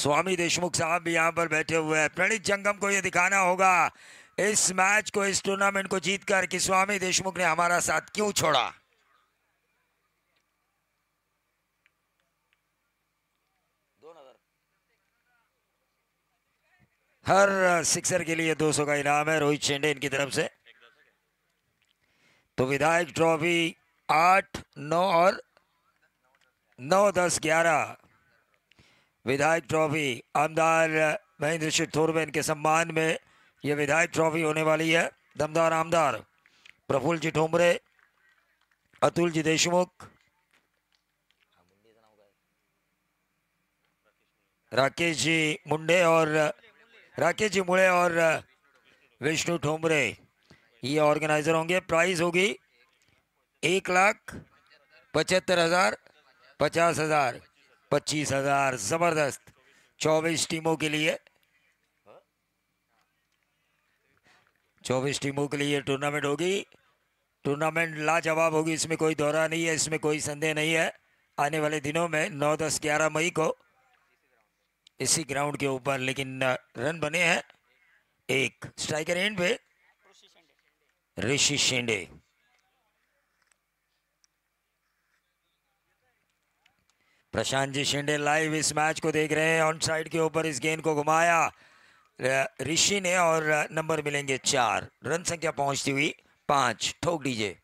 स्वामी देशमुख साहब भी यहाँ पर बैठे हुए हैं। प्रणीत जंगम को ये दिखाना होगा इस मैच को, इस टूर्नामेंट को जीतकर कि स्वामी देशमुख ने हमारा साथ क्यों छोड़ा। हर सिक्सर के लिए 200 का इनाम है रोहित शेंडे इनकी तरफ से। तो विधायक ट्रॉफी 8, 9 और 9, 10, 11 विधायक ट्रॉफी आमदार महेंद्र सिंह थोरवेन के सम्मान में यह विधायक ट्रॉफी होने वाली है। दमदार आमदार प्रफुल्ल जी ठोमरे, अतुल जी देशमुख, राकेश जी मुंडे और विष्णु ठोमरे ये ऑर्गेनाइजर होंगे। प्राइस होगी 1,75,000, 50,000, 25,000। जबरदस्त 24 टीमों के लिए, 24 टीमों के लिए टूर्नामेंट होगी। टूर्नामेंट लाजवाब होगी, इसमें कोई दौरा नहीं है, इसमें कोई संदेह नहीं है। आने वाले दिनों में 9, 10, 11 मई को इसी ग्राउंड के ऊपर, लेकिन रन बने हैं एक। स्ट्राइकर एंड पे ऋषि शेंडे। प्रशांत जी शेंडे लाइव इस मैच को देख रहे हैं। ऑन साइड के ऊपर इस गेंद को घुमाया ऋषि ने और नंबर मिलेंगे 4। रन संख्या पहुंचती हुई 5। ठोक दीजिए।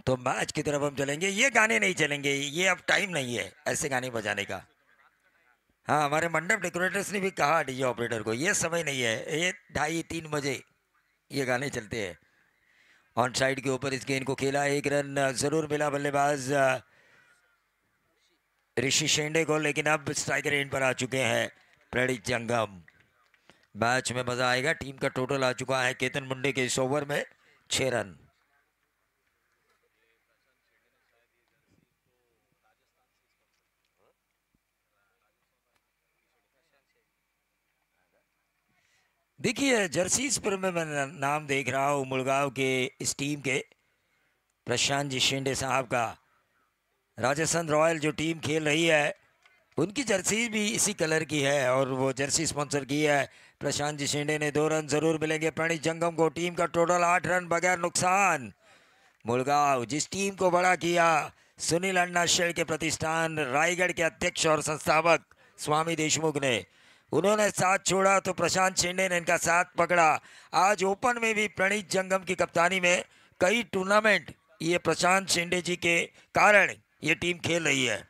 तो मैच की तरफ हम चलेंगे। ये गाने नहीं चलेंगे, ये अब टाइम नहीं है ऐसे गाने बजाने का। हाँ, हमारे मंडप डेकोरेटर्स ने भी कहा डीजे ऑपरेटर को ये समय नहीं है, ये 2:30-3 बजे ये गाने चलते हैं। ऑन साइड के ऊपर इस गेंद को खेला, 1 रन जरूर मिला बल्लेबाज ऋषि शेंडे को, लेकिन अब स्ट्राइकर एंड पर आ चुके हैं प्रणीत जंगम। मैच में मजा आएगा। टीम का टोटल आ चुका है केतन मुंडे के इस ओवर में 6 रन। देखिए जर्सीज पर मैं नाम देख रहा हूँ मुलगांव के इस टीम के प्रशांत जी शेंडे साहब का। राजस्थान रॉयल जो टीम खेल रही है उनकी जर्सी भी इसी कलर की है और वो जर्सी स्पॉन्सर की है प्रशांत जी शेंडे ने। 2 रन जरूर मिलेंगे प्रणीत जंगम को। टीम का टोटल 8 रन बगैर नुकसान। मुलगांव जिस टीम को बड़ा किया, सुनील अन्ना शेर के प्रतिष्ठान रायगढ़ के अध्यक्ष और संस्थापक स्वामी देशमुख ने, उन्होंने साथ छोड़ा तो प्रशांत शेंडे ने इनका साथ पकड़ा। आज ओपन में भी प्रणीत जंगम की कप्तानी में कई टूर्नामेंट ये प्रशांत शेंडे जी के कारण ये टीम खेल रही है।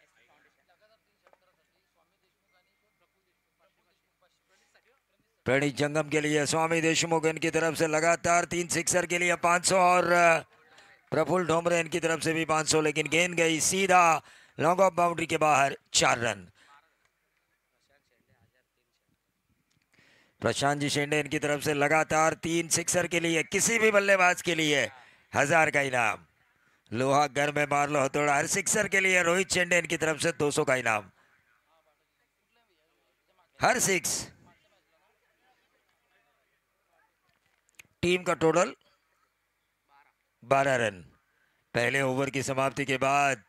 प्रणीत जंगम के लिए स्वामी देशमुख इनकी तरफ से लगातार 3 सिक्सर के लिए 500 और प्रफुल्ल ढोमरे इनकी तरफ से भी 500, लेकिन गेंद गई सीधा लॉन्ग ऑफ बाउंड्री के बाहर। 4 रन। प्रशांत जी शेंडे इनकी तरफ से लगातार 3 सिक्सर के लिए किसी भी बल्लेबाज के लिए 1000 का इनाम। लोहा घर में मार लो हथौड़ा। हर सिक्सर के लिए रोहित शेंडे इनकी तरफ से 200 का इनाम। हर 6। टीम का टोटल 12 रन। पहले ओवर की समाप्ति के बाद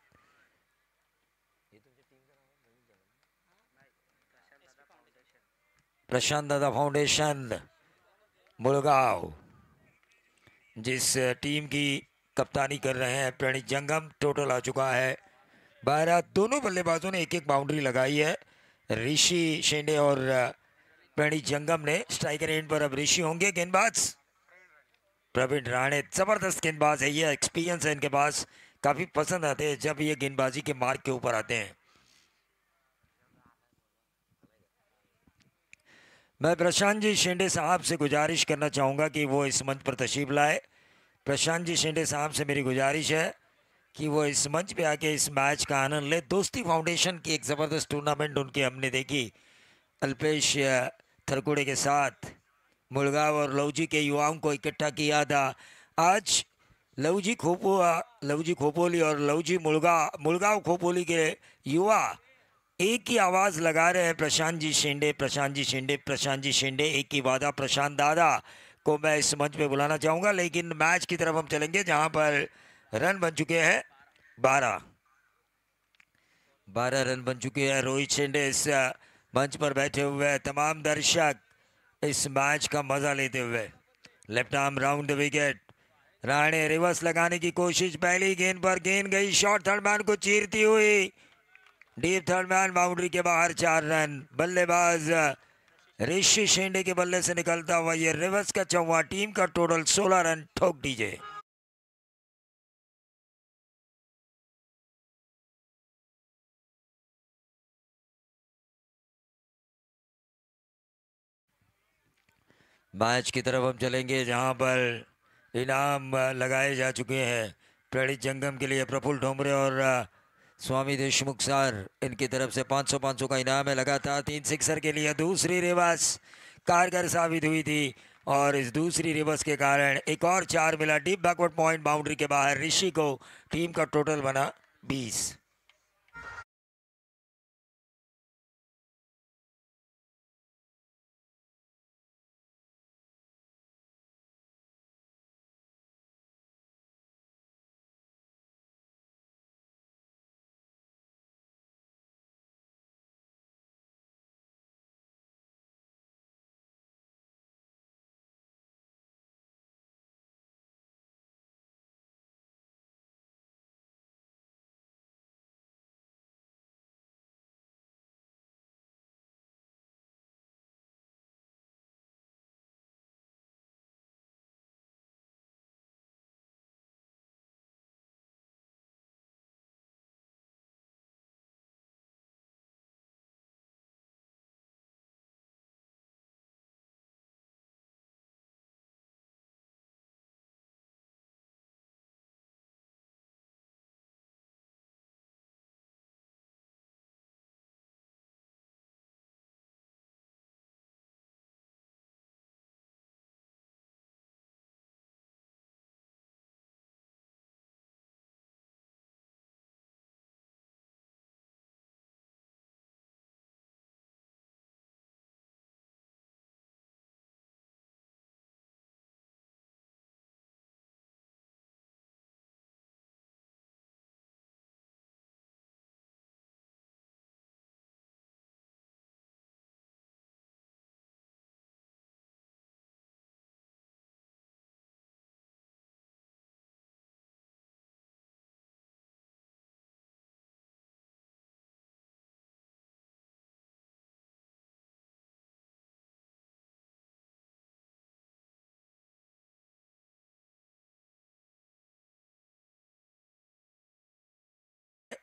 प्रशांत दादा फाउंडेशन मुलगांव जिस टीम की कप्तानी कर रहे हैं प्रणीत जंगम, टोटल आ चुका है 12। दोनों बल्लेबाजों ने 1-1 बाउंड्री लगाई है, ऋषि शेंडे और प्रणीत जंगम ने। स्ट्राइकर एंड पर अब ऋषि होंगे। गेंदबाज प्रवीण राणे जबरदस्त गेंदबाज है, ये एक्सपीरियंस है इनके पास, काफी पसंद आते हैं जब ये गेंदबाजी के मार्ग के ऊपर आते हैं। मैं प्रशांत जी शेंडे साहब से गुजारिश करना चाहूँगा कि वो इस मंच पर तशरीफ लाए। प्रशांत जी शेंडे साहब से मेरी गुजारिश है कि वो इस मंच पे आके इस मैच का आनंद ले। दोस्ती फाउंडेशन की एक ज़बरदस्त टूर्नामेंट उनकी हमने देखी अल्पेश थरकुड़े के साथ। मुलगांव और लवजी के युवाओं को इकट्ठा किया था। आज लवजी खोपोली और लवजी मुलगांव खोपोली के युवा एक ही आवाज़ लगा रहे हैं, प्रशांत जी शिंदे, प्रशांत जी शिंदे, प्रशांत जी शिंदे। एक ही वादा, प्रशांत दादा को मैं इस मंच पे बुलाना चाहूँगा। लेकिन मैच की तरफ हम चलेंगे जहां पर रन बन चुके हैं 12। 12 रन बन चुके हैं। रोहित शिंदे इस मंच पर बैठे हुए हैं। तमाम दर्शक इस मैच का मजा लेते हुए। Left arm round the wicket. Rane reverse लगाने की कोशिश, पहली गेंद पर गेंद गई शॉर्ट, थर्ड मैन को चीरती हुई डीप, थर्ड मैन बाउंड्री के बाहर। 4 रन। बल्लेबाज ऋषि शिंदे के बल्ले से निकलता हुआ ये रिवर्स का चौवा, टीम का टोटल 16 रन ठोक दीजिए। मैच की तरफ हम चलेंगे जहां पर इनाम लगाए जा चुके हैं। प्रणीत जंगम के लिए प्रफुल्ल ढोमरे और स्वामी देशमुख सर, इनकी तरफ से 500 का इनाम है। लगातार 3 सिक्सर के लिए दूसरी रिवर्स कारगर साबित हुई थी और इस दूसरी रिवर्स के कारण एक और 4 मिला। डीप बैकवर्ड पॉइंट बाउंड्री के बाहर ऋषि को। टीम का टोटल बना 20।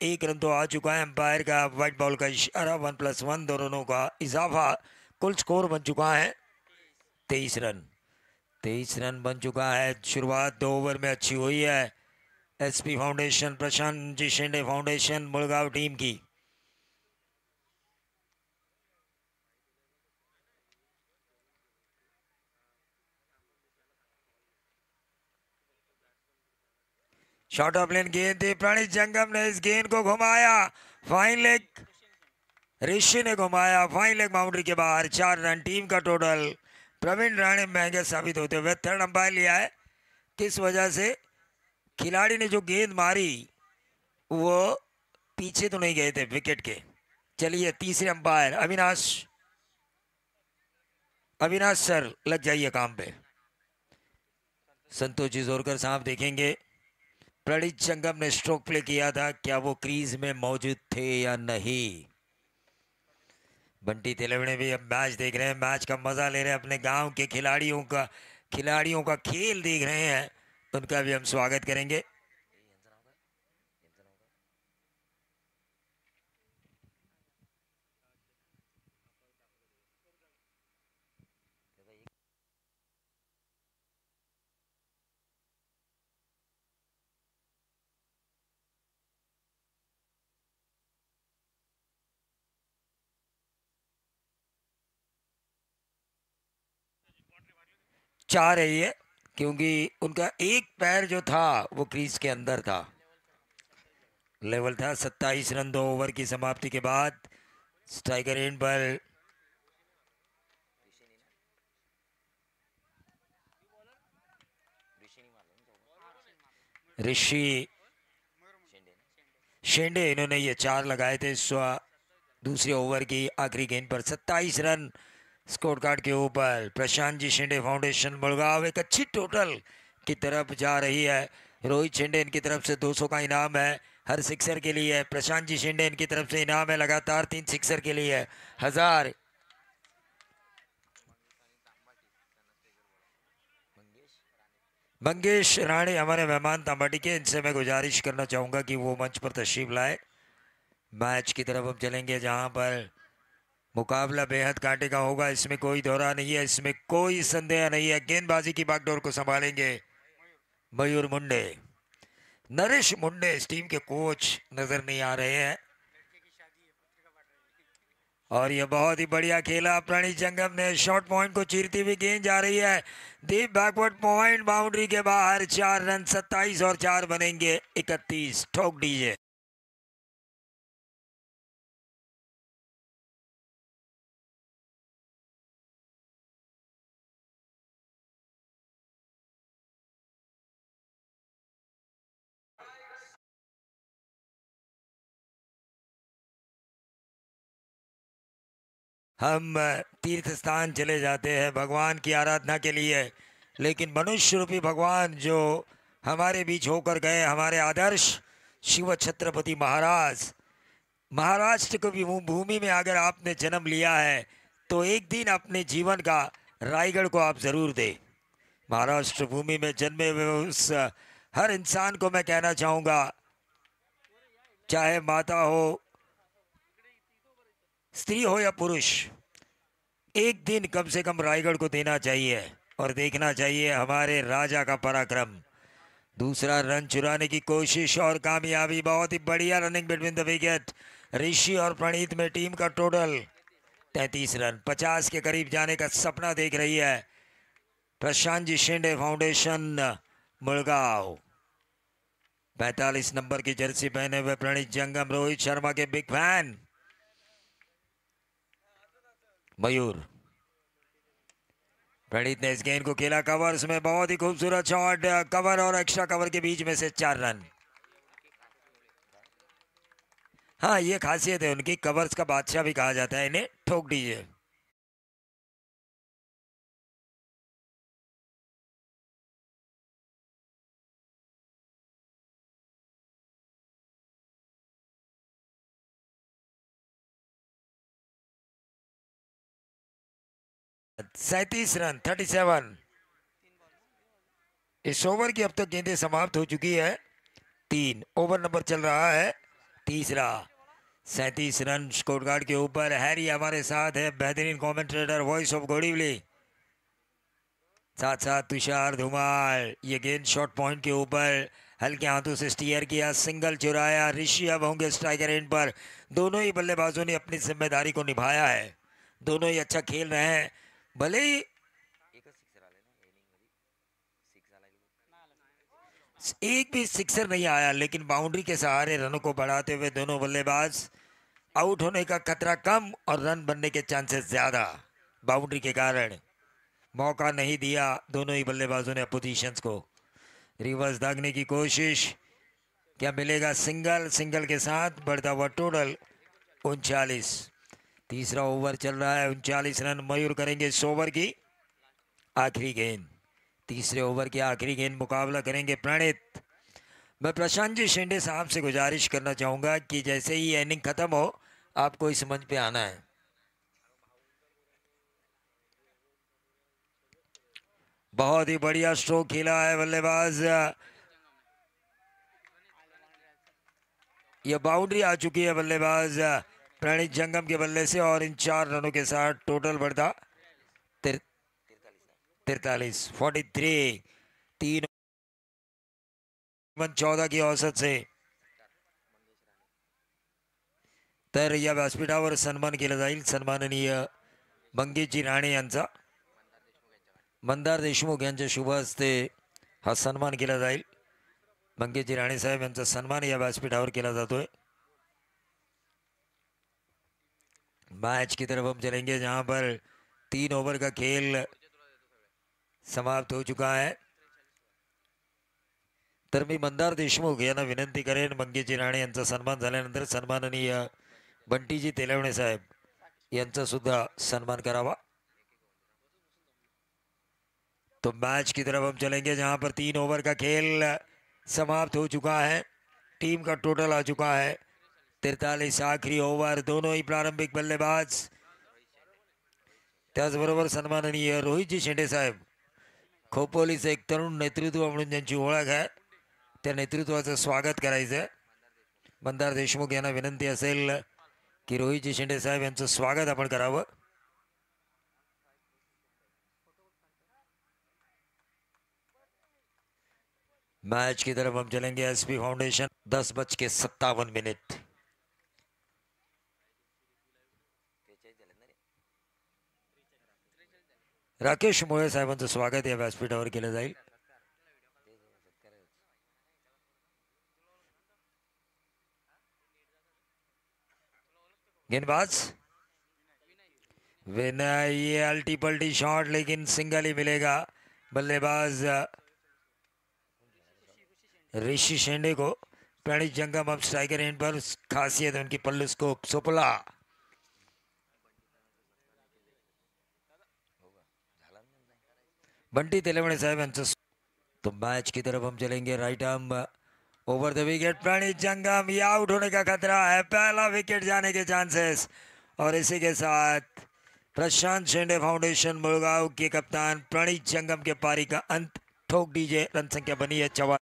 एक रन तो आ चुका है। अंपायर का व्हाइट बॉल का इशारा। 1+1 दोनों का इजाफा। कुल स्कोर बन चुका है 23 रन। 23 रन बन चुका है। शुरुआत 2 ओवर में अच्छी हुई है SP foundation, Prashant ji Shinde foundation मुलगांव team की। शॉर्ट ऑफ लेन गेंद थी। प्रणीत जंगम ने इस गेंद को घुमाया, फाइन लेग। ऋषि ने घुमाया, फाइन लेग बाउंड्री के बाहर। 4 रन। टीम का टोटल। प्रवीण राणे महंगे साबित होते हुए थर्ड अंपायर लिया है। किस वजह से? खिलाड़ी ने जो गेंद मारी वो पीछे तो नहीं गए थे विकेट के। चलिए तीसरे अंपायर अविनाश, अविनाश सर लग जाइए काम पे। संतोष जी जोरकर साहब देखेंगे प्रणीत जंगम ने स्ट्रोक प्ले किया था, क्या वो क्रीज में मौजूद थे या नहीं। बंटी तिलवड़े भी अब मैच देख रहे हैं, मैच का मजा ले रहे हैं, अपने गांव के खिलाड़ियों का खेल देख रहे हैं। उनका भी हम स्वागत करेंगे। चाह रही है क्योंकि उनका एक पैर जो था वो क्रीज के अंदर था, लेवल था। 27 रन 2 ओवर की समाप्ति के बाद स्ट्राइकर एंड पर ऋषि शेंडे, इन्होंने ये 4 लगाए थे दूसरे ओवर की आखिरी गेंद पर। 27 रन स्कोर कार्ड के ऊपर प्रशांत जी शिंदे फाउंडेशन मुड़गांव एक अच्छी टोटल की तरफ जा रही है। रोहित शिंदे इनकी तरफ से 200 का इनाम है हर सिक्सर के लिए। प्रशांत जी शिंदे इनकी तरफ से इनाम है लगातार 3 सिक्सर के लिए 1000। मंगेश राणे हमारे मेहमान तांबाटी के, इनसे मैं गुजारिश करना चाहूँगा कि वो मंच पर तशरीफ लाए। मैच की तरफ हम चलेंगे जहाँ पर मुकाबला बेहद कांटे का होगा, इसमें कोई दौरा नहीं है, इसमें कोई संदेह नहीं है। गेंदबाजी की बागडोर को संभालेंगे मयूर मुंडे। नरेश मुंडे इस टीम के कोच नजर नहीं आ रहे हैं। और ये बहुत ही बढ़िया खेला प्रणीत जंगम ने, शॉर्ट पॉइंट को चीरती हुई गेंद जा रही है डीप बैकवर्ड पॉइंट, बाउंड्री के बाहर 4 रन। 27 और 4 बनेंगे 31। ठोक दीजिए। हम तीर्थ स्थान चले जाते हैं भगवान की आराधना के लिए, लेकिन मनुष्य रूपी भगवान जो हमारे बीच होकर गए, हमारे आदर्श शिव छत्रपति महाराज, महाराष्ट्र की भूमि में अगर आपने जन्म लिया है तो एक दिन अपने जीवन का रायगढ़ को आप जरूर दें। महाराष्ट्र भूमि में जन्मे हुए उस हर इंसान को मैं कहना चाहूँगा, चाहे माता हो, स्त्री हो या पुरुष, एक दिन कम से कम रायगढ़ को देना चाहिए और देखना चाहिए हमारे राजा का पराक्रम। दूसरा रन चुराने की कोशिश और कामयाबी। बहुत ही बढ़िया रनिंग बिटवीन द विकेट। ऋषि और प्रणीत में टीम का टोटल 33 रन। 50 के करीब जाने का सपना देख रही है प्रशांत जी शिंदे फाउंडेशन मुड़गांव। 45 नंबर की जर्सी पहने हुए प्रणीत जंगम रोहित शर्मा के बिग फैन। मयूर, प्रणीत ने इस गेंद को खेला कवर्स में, बहुत ही खूबसूरत शॉट, कवर और एक्स्ट्रा कवर के बीच में से 4 रन। हाँ, ये खासियत है उनकी, कवर्स का बादशाह भी कहा जाता है इन्हें। ठोक दीजिए। सैतीस रन 37। इस ओवर की अब तक गेंदें समाप्त हो चुकी है। 3 ओवर नंबर चल रहा है तीसरा। 37 रन स्कोर कार्ड के ऊपर। हैरी हमारे साथ है, बेहतरीन कमेंटेटर, वॉइस ऑफ गोडीवली। साथ साथ तुषार धुमाल। ये गेंद शॉर्ट पॉइंट के ऊपर हल्के हाथों से स्टीयर किया, सिंगल चुराया। ऋषि अब होंगे स्ट्राइकर एंड पर। दोनों ही बल्लेबाजों ने अपनी जिम्मेदारी को निभाया है, दोनों ही अच्छा खेल रहे हैं। भले ही एक भी सिक्सर नहीं आया, लेकिन बाउंड्री के सहारे रनों को बढ़ाते हुए दोनों बल्लेबाज, आउट होने का खतरा कम और रन बनने के चांसेस ज्यादा। बाउंड्री के कारण मौका नहीं दिया दोनों ही बल्लेबाजों ने अपोजिशंस को। रिवर्स दागने की कोशिश, क्या मिलेगा? सिंगल। सिंगल के साथ बढ़ता हुआ टोटल 39। तीसरा ओवर चल रहा है। 39 रन मयूर करेंगे इस ओवर की आखिरी गेंद। तीसरे ओवर की आखिरी गेंद मुकाबला करेंगे प्रणीत। मैं प्रशांत जी शिंदे साहब से गुजारिश करना चाहूँगा कि जैसे ही इनिंग खत्म हो आपको इस मंच पे आना है। बहुत ही बढ़िया स्ट्रोक खेला है बल्लेबाज। यह बाउंड्री आ चुकी है बल्लेबाज प्रणीत जंगम के बल्ले से, और इन 4 रनों के साथ टोटल बढ़ता 43 43। 3 14 की औसत से तर या व्यासपीठावर सन्मान केला जाईल सन्माननीय मंगेशजी राणे यांचा। मंदार देशमुख यांच्या शुभ हस्ते हा सन्मान केला जाईल. मंगेशजी राणे साहेब यांचा सन्मान या व्यासपीठावर केला जातोय. मैच की तरफ हम चलेंगे जहां पर 3 ओवर का खेल समाप्त हो चुका है. तर मी मंदार देशमुख यांना विनंती करेन मंगेशजी राणे यांचा सन्मान झाल्यानंतर सन्माननीय बंटीजी तेलवणे साहेब यांचा सुद्धा सन्मान करावा. तो मैच की तरफ हम चलेंगे जहां पर 3 ओवर का खेल समाप्त हो चुका है. टीम का टोटल आ चुका है 43. आखरी ओवर दोनों ही प्रारंभिक बल्लेबाज त्याचबरोबर सन्माननीय रोहितजी शेंडे साहेब खोपोलीचं एक तरुण नेतृत्व म्हणून ज्यांची ओळख आहे त्या नेतृत्वाचं स्वागत करायचं आहे. मंदार देशमुख यांना विनंती असेल की रोहितजी शेंडे साहेब यांचं स्वागत आपण करावं. मैच की तरफ हम चलेंगे. SP foundation 10:57. राकेश मोळे साहेबांचं स्वागत या व्यासपीठावर केलं जाईल. गेंदबाज विनय, ये अल्टी पल्टी शॉट लेकिन सिंगल ही मिलेगा. बल्लेबाज ऋषि शेंडे को. प्रणीत जंगम अब स्ट्राइकर एंड पर. खासियत उनकी पल्लू स्कोप सोपला. बंटी तेलवणे साहब यांचं. तो मैच की तरफ हम चलेंगे. Right arm over the wicket. Praneet Jangam ये आउट होने का खतरा है. पहला विकेट जाने के चांसेस. और इसी के साथ प्रशांत शेंडे फाउंडेशन मुलगांव के कप्तान प्रणीत जंगम के पारी का अंत. ठोक दीजिए. रन संख्या बनी है 44.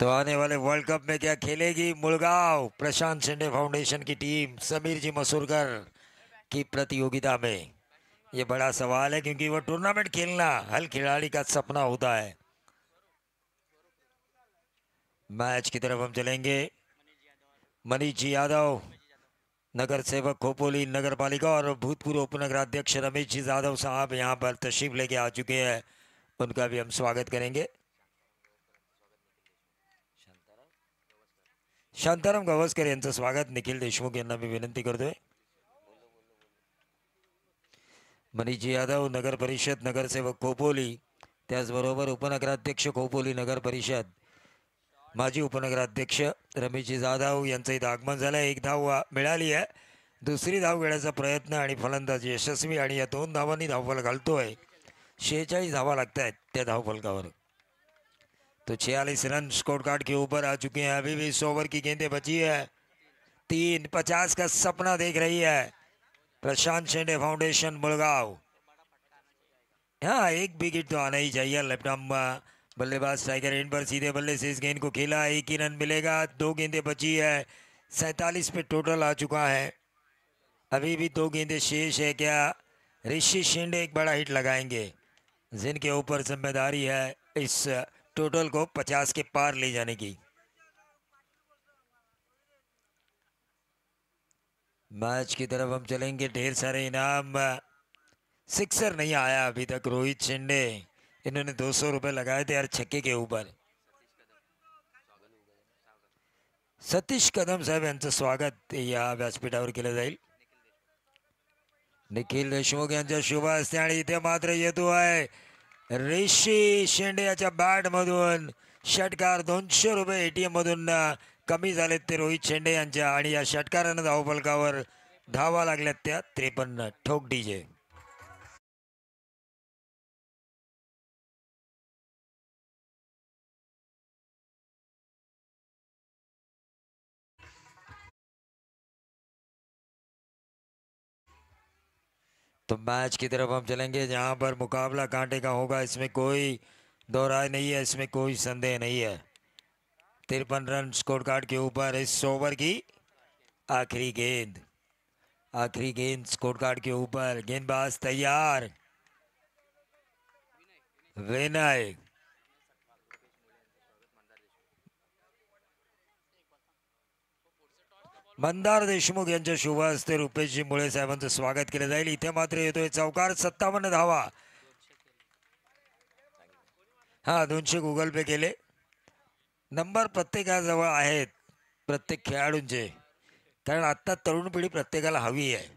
तो आने वाले वर्ल्ड कप में क्या खेलेगी मुलगांव प्रशांत शेंडे फाउंडेशन की टीम समीर जी मसूरकर की प्रतियोगिता में? ये बड़ा सवाल है क्योंकि वो टूर्नामेंट खेलना हर खिलाड़ी का सपना होता है. मैच की तरफ हम चलेंगे. मनीष जी यादव नगर सेवक खोपोली नगर पालिका और भूतपूर्व उपनगराध्यक्ष रमेश जी यादव साहब यहाँ पर तशरीफ लेके आ चुके हैं. उनका भी हम स्वागत करेंगे. शांताराम गावस्कर यांचं स्वागत निखिल देशमुख यांना मी विनंती करतोय. मनीषजी यादव नगर परिषद नगरसेवक खोपोली त्याचबरोबर उपनगराध्यक्ष खोपोली नगर परिषद माजी उपनगराध्यक्ष रमेशजी जाधव यांचं इथं आगमन झालं. एक धाव मिळाली आहे. दुसरी धाव घेण्याचा प्रयत्न आणि फलंदाज यशस्वी आणि या 2 धावांनी धावफलक घालतोय. 46 धावा लागत आहेत त्या धावफलकावर. तो 46 रन स्कोर कार्ड के ऊपर आ चुके हैं. अभी भी 100 ओवर की गेंदें बची है. 350 का सपना देख रही है प्रशांत शेंडे फाउंडेशन मुलगांव. हाँ एक विकेट तो आना ही चाहिए. लेफ्ट आर्म बल्लेबाज स्ट्राइकर एंड पर सीधे बल्ले से इस गेंद को खेला. 1 ही रन मिलेगा. 2 गेंदें बची है. 47 पे टोटल आ चुका है. अभी भी 2 गेंदें शेष है. क्या ऋषि शेंडे एक बड़ा हिट लगाएंगे जिनके ऊपर जिम्मेदारी है इस टोटल को 50 के पार ले जाने की? मैच की तरफ हम चलेंगे. ढेर सारे इनाम. सिक्सर नहीं आया अभी तक रोहित शेंडे. इन्होंने 200 रुपये लगाए थे हर छक्के के ऊपर. सतीश कदम साहेब यांचं स्वागत या व्यासपीठावर केलं जाईल. निखिल देशमुख यांच्या शुभ हस्ते आणि इथे मात्र येतो आहे ऋषी शेंडे याच्या बॅटमधून षटकार. 200 रुपये ATM मधून कमी झालेत ते रोहित शेंडे यांच्या आणि या षटकारानं धावफलकावर धावा लागल्यात त्या 53. ठोक डीजे. तो मैच की तरफ हम चलेंगे जहां पर मुकाबला कांटे का होगा, इसमें कोई दो राय नहीं है, इसमें कोई संदेह नहीं है। 53 रन स्कोर कार्ड के ऊपर इस ओवर की आखिरी गेंद। आखिरी गेंद स्कोर कार्ड के ऊपर, गेंदबाज तैयार, विनय मंदार देशमुख यांच्या शुभ हस्ते रुपेशजी मुळे साहेबांचं स्वागत केलं जाईल। इथे मात्र येतोय चौकार, 57 धावा। हा 200 गुगल पे केले। नंबर प्रत्येकाजवळ आहेत, प्रत्येक खेळाडूंचे, कारण आत्ता तरुण पिढी प्रत्येकाला हवी आहे।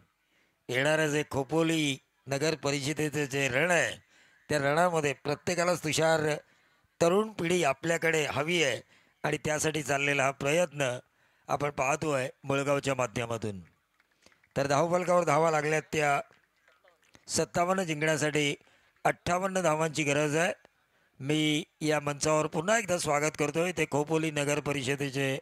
येणारं जे खोपोली नगर परिषदेचे जे रण आहे, त्या रणामध्ये प्रत्येकालाच तुषार तरुण पिढी आपल्याकडे हवी आहे आणि त्यासाठी चाललेला हा प्रयत्न आपण पाहतोय मुळगावच्या माध्यमातून। तर धावफलकावर धावा लागल्यात त्या 57 जिंकण्यासाठी 58 धावांची गरज आहे। मी या मंचावर पुन्हा एकदा स्वागत करतोय ते खोपोली नगर परिषदेचे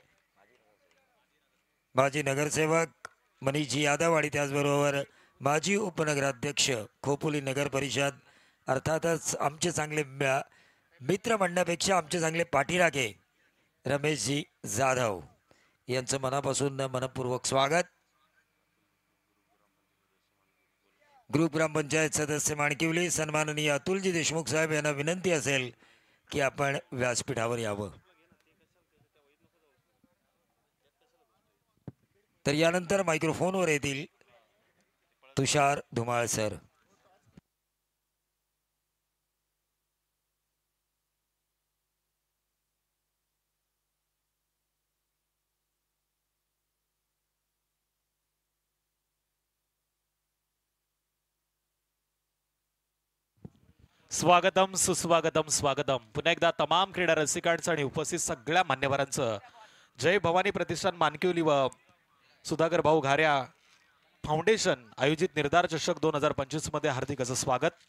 माजी नगरसेवक मनीषजी यादव आणि त्याचबरोबर माजी उपनगराध्यक्ष खोपोली नगर परिषद, अर्थातच आमचे चांगले मित्र म्हणण्यापेक्षा आमचे चांगले पाठीराखे रमेशजी जाधव यांचं मनापासून मनपूर्वक स्वागत। ग्रुप ग्रामपंचायत सदस्य माणकिवली सन्माननीय अतुलजी देशमुख साहेब यांना विनंती असेल की आपण व्यासपीठावर यावं। तर यानंतर मायक्रोफोनवर येतील तुषार धुमाळ सर। स्वागतम सुस्वागतम स्वागतम। पुन्हा एकदा तमाम क्रीडा रसिकांचं आणि उपस्थित सगळ्या मान्यवरांचं जय भवानी प्रतिष्ठान मानकिवली व सुधाकर भाऊ घाऱ्या फाउंडेशन आयोजित निर्धार चषक 2025 मध्ये हार्दिक असं स्वागत।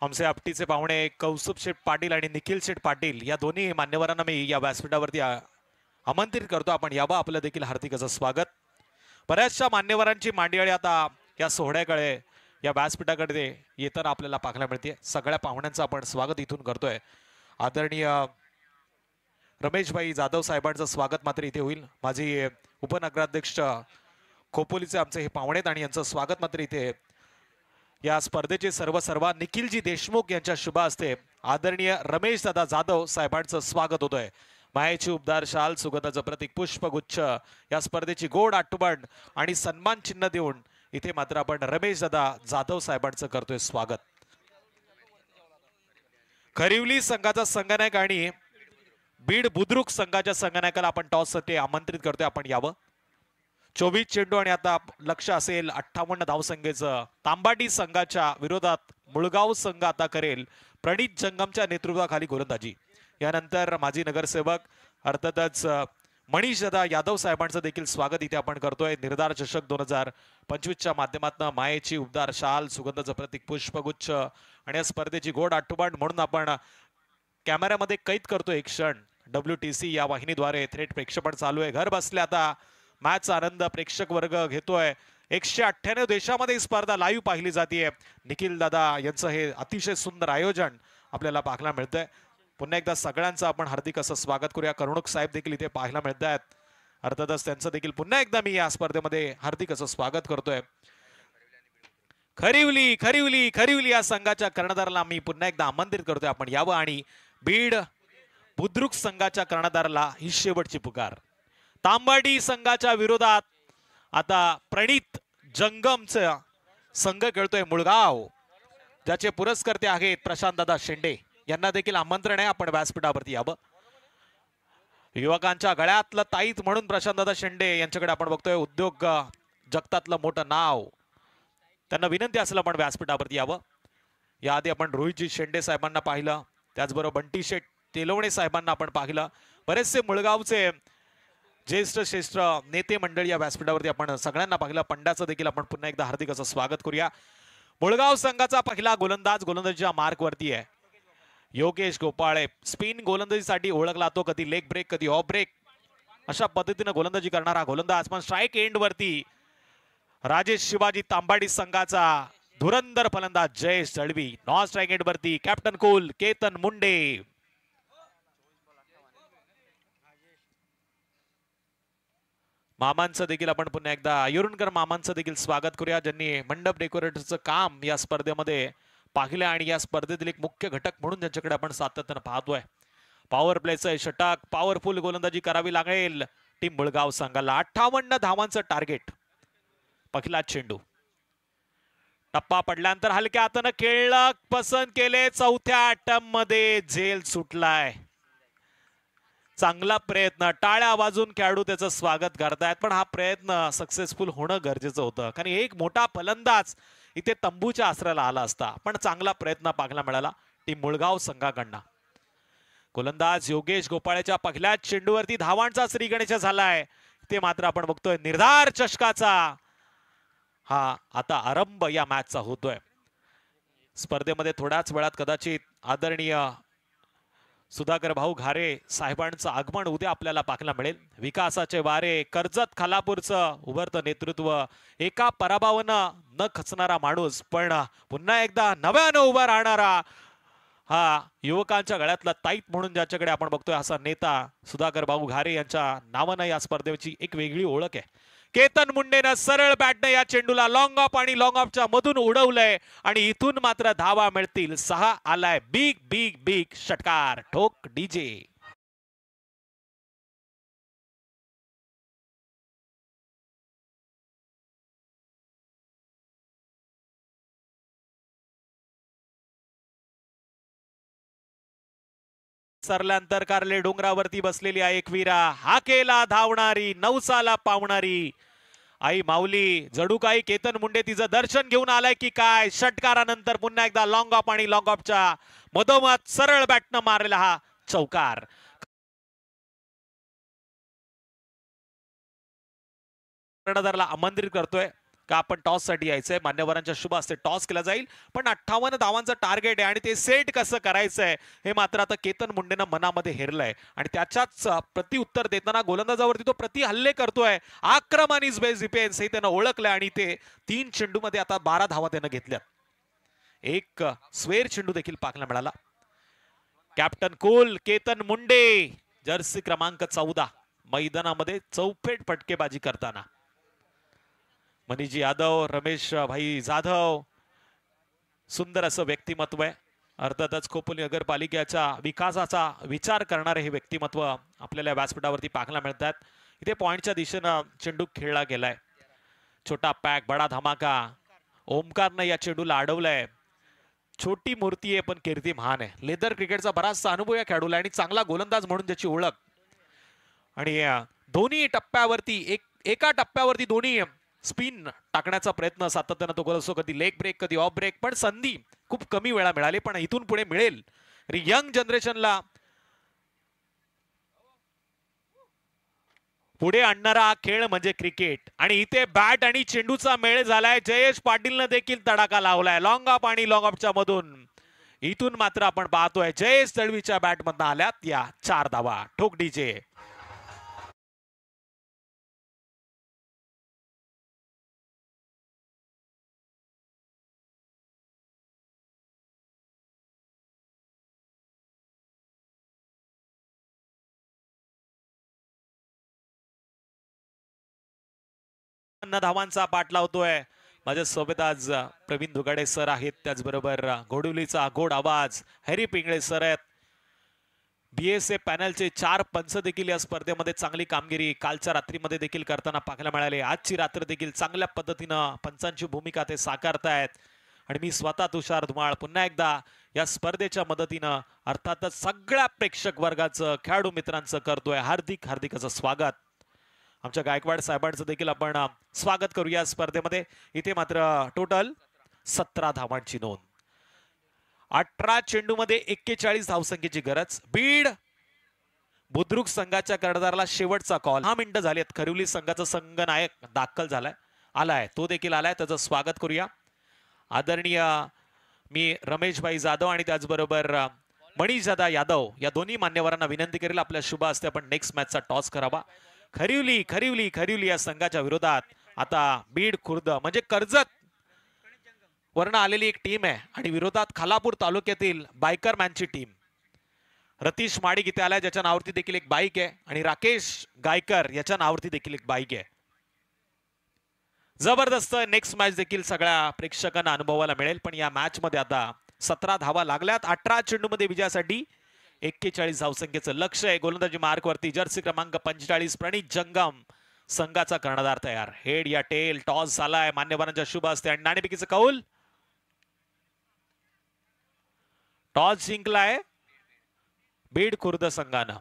आमचे आपटीचे पाहुणे कौस्तुभ शेठ पाटील आणि निखिल शेठ पाटील या दोन्ही मान्यवरांना मी या व्यासपीठावरती आमंत्रित करतो, आपण यावं, आपलं देखील हार्दिक असं स्वागत। बऱ्याचशा मान्यवरांची मांडियाळी आता या सोहळ्याकडे या व्यासपीठाकडे येताना आपल्याला पाहायला मिळते। सगळ्या पाहुण्यांचं आपण स्वागत इथून करतोय। आदरणीय रमेशभाई जाधव साहेबांचं स्वागत मात्र इथे होईल। माझी उपनगराध्यक्ष खोपोलीचे आमचे हे पाहुणे आणि यांचं स्वागत मात्र इथे या स्पर्धेचे सर्व निखिलजी देशमुख यांच्या शुभ हस्ते आदरणीय रमेश दादा जाधव साहेबांचं स्वागत होतोय। मायेची उपदार शाल, सुगंधाचं प्रतीक पुष्पगुच्छ, या स्पर्धेची गोड आठवण आणि सन्मान चिन्ह देऊन इथे मात्र आपण रमेश दादा जाधव साहेबांचं करतोय स्वागत। खरिवली संघाचा संघनायक आणि बीड बुद्रुक संघाच्या संघनायकाला आपण टॉस साठी आमंत्रित करतोय, आपण यावं। 24 चेंडू आणि आता लक्ष असेल 58 धावसंख्येचं। तांबाटी संघाच्या विरोधात मुळगाव संघ आता करेल प्रणित जंगमच्या नेतृत्वाखाली गोलंदाजी। यानंतर माजी नगरसेवक अर्थातच मनीष दादा यादव साहेबांचं देखील स्वागत इथे आपण करतोय। निर्धार चषक 2025च्या माध्यमातून मायेची उपदार शाल, सुगंधाचं प्रतीक पुष्पगुच्छ आणि या स्पर्धेची गोड आठवण म्हणून आपण कॅमेऱ्यामध्ये कैद करतोय एक क्षण। WTC या वाहिनीद्वारे थेट प्रेक्षेपण चालू आहे। घर बसल्या आता मॅचचा आनंद प्रेक्षक वर्ग घेतोय। 198 देशामध्ये ही स्पर्धा लाईव्ह पाहिली जाते। निखिल दादा यांचं हे अतिशय सुंदर आयोजन आपल्याला पाहायला मिळतंय। पुन्हा एकदा सगळ्यांचं आपण हार्दिक असं स्वागत करूया। कर्णुक साहेब देखील इथे पाहायला मिळत आहेत, अर्थातच त्यांचं देखील पुन्हा एकदा मी या स्पर्धेमध्ये हार्दिक असं स्वागत करतोय। खरिवली खरिवली खरिवली या संघाच्या कर्णधाराला मी पुन्हा एकदा आमंत्रित करतोय, आपण यावं आणि बीड बुद्रुक संघाच्या कर्णधाराला ही शेवटची पुकार। तांबाडी संघाच्या विरोधात आता प्रणित जंगमचा संघ खेळतोय मुळगाव, ज्याचे पुरस्कर्ते आहेत प्रशांत दादा शेंडे, यांना देखील आमंत्रण आहे, आपण व्यासपीठावरती यावं। युवकांच्या गळ्यातलं ताईत म्हणून प्रशांतदादा शेंडे यांच्याकडे आपण बघतोय, उद्योग जगतातलं मोठं नाव, त्यांना विनंती असेल आपण व्यासपीठावरती यावं। याआधी आपण रोहितजी शेंडे साहेबांना पाहिलं, त्याचबरोबर बंटी शेठ तेलवणे साहेबांना आपण पाहिलं। बरेचसे मुळगावचे ज्येष्ठ श्रेष्ठ नेते मंडळी या व्यासपीठावरती आपण सगळ्यांना पाहिलं। पंड्याचं देखील आपण पुन्हा एकदा हार्दिक असं स्वागत करूया। मुळगाव संघाचा पहिला गोलंदाज गोलंदाजीच्या मार्कवरती आहे योगेश गोपाळे। स्पिन गोलंदाजीसाठी ओळखला तो, कधी लेग ब्रेक कधी ऑफ ब्रेक अशा पद्धतीने गोलंदाजी करणारा गोलंदाज, पण स्ट्राइक एंड वरती राजेश शिवाजी तांबाडी संघाचा धुरंधर फलंदाज Jayesh Dalvi. Non strike end वरती कॅप्टन कूल केतन मुंडे. मामांचं देखील आपण पुन्हा एकदा आयुर्णकर मामांचं देखील स्वागत करूया, ज्यांनी मंडप डेकोरेटरचं काम या स्पर्धेमध्ये पाहिलं आणि या स्पर्धेतील एक मुख्य घटक म्हणून ज्यांच्याकडे आपण सातत्यानं पाहतोय. पॉवर प्लेचं षटक, पॉवरफुल गोलंदाजी करावी लागेल टीम मुळगाव संघाला. 58 धावांचं टार्गेट. पहिला चेंडू टप्पा पडल्यानंतर हलक्या हातानं खेळलं पसंत केले. चौथ्या अटेम्प्ट मध्ये झेल सुटलाय. चांगला प्रयत्न, टाळ्या वाजून खेळाडू त्याचं स्वागत करतायत, पण हा प्रयत्न सक्सेसफुल होणं गरजेचं होतं, कारण एक मोठा फलंदाज इथे तंबूच्या आसऱ्याला आला असता. पण चांगला प्रयत्न पाहायला मिळाला टीम मुळगाव संघाकडनं. गोलंदाज योगेश गोपाळ्याच्या पहिल्याच चेंडूवरती धावांचा श्रीगणेश झालाय. ते मात्र आपण बघतोय निर्धार चषकाचा हा आता आरंभ या मॅचचा होतोय. स्पर्धेमध्ये थोड्याच वेळात कदाचित आदरणीय सुधाकर भाऊ घारे साहेबांचं आगमन उद्या आपल्याला पाहायला मिळेल. विकासाचे वारे, कर्जत खालापूरचं उभरतं नेतृत्व, एका पराभवानं न खचणारा माणूस पण पुन्हा एकदा नव्यानं उभा राहणारा हा युवकांच्या गळ्यातला ताईत म्हणून ज्याच्याकडे आपण बघतोय असा नेता सुधाकर भाऊ घारे यांच्या नावानं या स्पर्धेची एक वेगळी ओळख आहे. केतन मुंडेनं सरळ बॅटने या चेंडूला लॉंग ऑफ आणि लॉंग ऑफच्या मधून उडवलंय आणि इथून मात्र धावा मिळतील. 6 आलाय. बिग बिग बिग षटकार. ठोक डीजे. सरल्यानंतर कारले डोंगरावरती बसलेली आहे एकवीरा. हाकेला धावणारी, नवसाला पावणारी आई माऊली जडूकाई केतन मुंडे तिचं दर्शन घेऊन आलाय की काय. षटकारानंतर पुन्हा एकदा लॉंग ऑफ आणि लॉंग ऑफच्या मधोमध सरळ बॅटनं मारलेला हा चौकार. कर्णधाराला आमंत्रित करतोय का आपण टॉस साठी यायचंय. मान्यवरांच्या शुभ हस्ते टॉस केला जाईल, पण 58 धावांचं टार्गेट आहे आणि ते सेट कसं करायचंय हे मात्र आता केतन मुंडेनं मनामध्ये हेरलंय आणि त्याच्याच प्रत्युत्तर देताना गोलंदाजावरती तो प्रति हल्ले करतोय. आक्रमण इज बेस्ट डिफेन्स हे त्यानं ओळखलंय आणि ते 3 चेंडू मध्ये आता 12 धावा त्यानं घेतल्या. एक स्वेर चेंडू देखील पाहायला मिळाला. Captain cool Ketan Munde Jersey क्रमांक 14 मैदानामध्ये चौफेट फटकेबाजी करताना. मनीजी यादव, रमेश भाई जाधव, सुंदर असं व्यक्तिमत्व आहे. अर्थातच खोपोली नगरपालिकेच्या विकासाचा विचार करणारे हे व्यक्तिमत्व आपल्याला व्यासपीठावरती पाहायला मिळतात. इथे पॉइंटच्या दिशेनं चेंडू खेळला गेलाय. छोटा पॅक बडा धमाका. ओमकारनं या चेंडूला अडवलंय. छोटी मूर्ती आहे पण कीर्ती महान आहे. लेदर क्रिकेटचा बराचसा अनुभव या खेळाडूला आणि चांगला गोलंदाज म्हणून त्याची ओळख. आणि दोन्ही टप्प्यावरती एका टप्प्यावरती दोन्ही स्पिन टाकण्याचा प्रयत्न सातत्यानं तो करत असतो. कधी लेग ब्रेक, कधी ऑफ ब्रेक, पण संधी खूप कमी वेळा मिळाली, पण इथून पुढे मिळेल. यंग जनरेशनला पुढे आणणारा खेळ म्हणजे क्रिकेट आणि इथे बॅट आणि चेंडूचा मेळ झालाय. जयेश पाटीलनं देखील तडाखा लावलाय लॉंग ऑफ आणि लॉंग ऑफच्या मधून. इथून मात्र आपण पाहतोय जयेश दळवीच्या बॅट मधून आल्यात या 4 धावा. ठोक डीजे. धावांचा पाठ लावतोय माझ्या सोबत आज प्रवीण दुगाडे सर आहेत, त्याचबरोबर घोडुलीचा गोड आवाज हरी पिंगळे सर आहेत. बीएसए पॅनलचे 4 पंच देखील या स्पर्धेमध्ये चांगली कामगिरी कालच्या रात्रीमध्ये देखील करताना पाहायला मिळाले. आजची रात्र देखील चांगल्या पद्धतीनं पंचांची भूमिका ते साकारतायत आणि मी स्वतः तुषार धुमाळ पुन्हा एकदा या स्पर्धेच्या मदतीनं अर्थातच सगळ्या प्रेक्षक वर्गाचं खेळाडू मित्रांचं करतोय हार्दिक हार्दिक असं स्वागत. आमच्या गायकवाड साहेबांचं देखील आपण स्वागत करूया स्पर्धेमध्ये. इथे मात्र टोटल 17 धावांची नोंद. 18 चेंडूमध्ये 41 धावसंख्येची गरज. बीड बुद्रुक संघाच्या कर्णधाराला शेवटचा कॉल. 10 मिनिटं झालीत. खरिवली संघाचा संघनायक दाखल झालाय, आलाय, तो देखील आलाय, त्याचं स्वागत करूया. आदरणीय मी रमेश भाई जाधव आणि त्याचबरोबर मणिजादा यादव या दोन्ही मान्यवरांना विनंती करेल आपल्या शुभ हस्ते आपण नेक्स्ट मॅचचा टॉस करावा. खरिवली खरिवली खरिवली या संघाच्या विरोधात आता बीड खुर्द म्हणजे कर्जत वर्ण आलेली एक टीम आहे आणि विरोधात खालापूर तालुक्यातील बायकर मॅनची टीम. रतीश माडिक इथे आलाय ज्याच्या नावावरती देखील एक बाईक आहे आणि राकेश गायकर याच्या नावावरती देखील एक बाईक आहे. जबरदस्त नेक्स्ट मॅच देखील सगळ्या प्रेक्षकांना अनुभवायला मिळेल. पण या मॅच मध्ये आता 17 धावा लागल्यात. 18 चेंडूमध्ये विजयासाठी 41 धावसंख्येचं लक्ष आहे. गोलंदाजी मार्क वरती जर्सी क्रमांक 45 प्रणित जंगम संघाचा कर्णधार तयार. हेड या टेल टॉस झालाय. मान्यवरांच्या शुभ असते आणि नाणेफेकीचं कौल. टॉस जिंकलाय बीड खुर्द संघानं.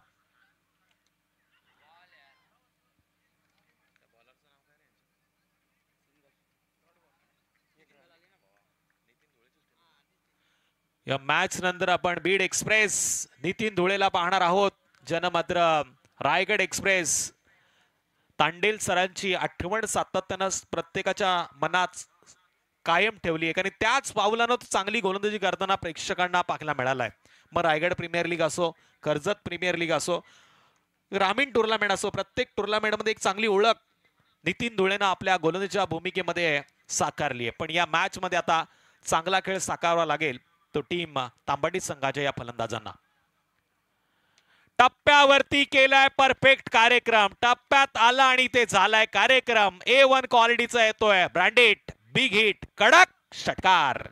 या मॅच नंतर आपण बीड एक्सप्रेस नितीन धुळेला पाहणार आहोत. ज्यानं मात्र रायगड एक्सप्रेस तांडेल सरांची आठवण सातत्यानं प्रत्येकाच्या मनात कायम ठेवली आहे. आणि त्याच पावलानं चांगली गोलंदाजी करताना प्रेक्षकांना पाहायला मिळालाय. मग रायगड प्रीमियर लीग असो, कर्जत प्रीमियर लीग असो, ग्रामीण टुर्नामेंट असो, प्रत्येक टुर्नामेंटमध्ये एक चांगली ओळख नितीन धुळेनं आपल्या गोलंदाजीच्या भूमिकेमध्ये साकारली आहे. पण या मॅच मध्ये आता चांगला खेळ साकारावा लागेल तो टीम तांबडी संघाच्या या फलंदाजांना. टप्प्यावरती केलाय परफेक्ट कार्यक्रम. टप्प्यात आला आणि ते झालाय कार्यक्रम. A1 क्वालिटीचा येतोय. ब्रँडेड बिग हिट कडक षटकार.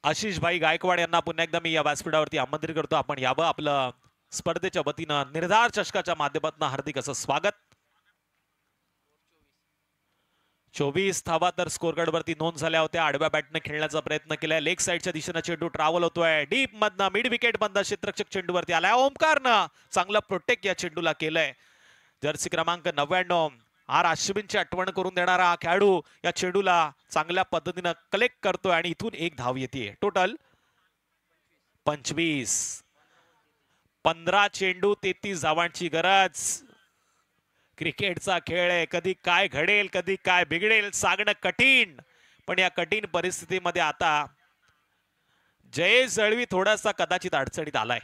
आशिष भाई गायकवाड यांना पुन्हा एकदा मी या व्यासपीठावरती आमंत्रित करतो. आपण यावं. आपलं स्पर्धेच्या वतीनं निर्धार चषकाच्या माध्यमातून हार्दिक असं स्वागत. 24 धावा तर स्कोर कार्ड वरती नोंद झाल्या होत्या. आडव्या बॅटने खेळण्याचा प्रयत्न केलाय. लेग साईडच्या दिशेने चेंडू ट्रॅव्हल होतोय. डीप मधनं मिड विकेट बंद क्षेत्ररक्षक चेंडूवरती आलाय. ओमकारनं चांगलं प्रोटेक्ट या चेंडूला केलंय. जर्सी क्रमांक 99 आर अश्विनची आठवण करून देणारा हा खेळाडू या चेंडूला चांगल्या पद्धतीनं कलेक्ट करतोय आणि इथून एक धाव येते. टोटल 25. 15 चेंडू 33 धावांची गरज. क्रिकेटचा खेळ आहे. कधी काय घडेल, कधी काय बिघडेल सांगणं कठीण. पण या कठीण परिस्थितीमध्ये आता जयेश जळवी थोडासा कदाचित अडचणीत आलाय.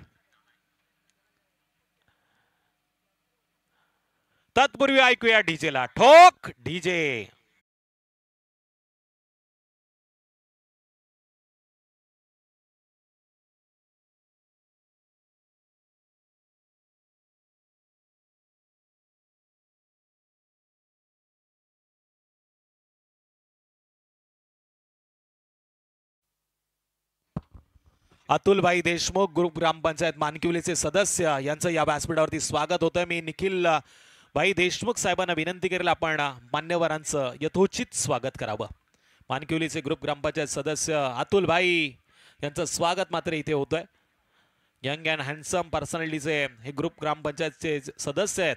तत्पूर्वी ऐकूया डीजेला. ठोक डीजे. अतुलभाई देशमुख ग्रुप ग्रामपंचायत मानकिवलीचे सदस्य यांचं या व्यासपीठावरती स्वागत होतं. मी निखिल भाई देशमुख साहेबांना विनंती करेल आपण मान्यवरांचं यथोचित स्वागत करावं. मानकिवलीचे ग्रुप ग्रामपंचायत सदस्य अतुल भाई यांचं स्वागत मात्र इथे होतंय. यंग अँड हँडसम पर्सनॅलिटीचे हे ग्रुप ग्रामपंचायतचे सदस्य आहेत.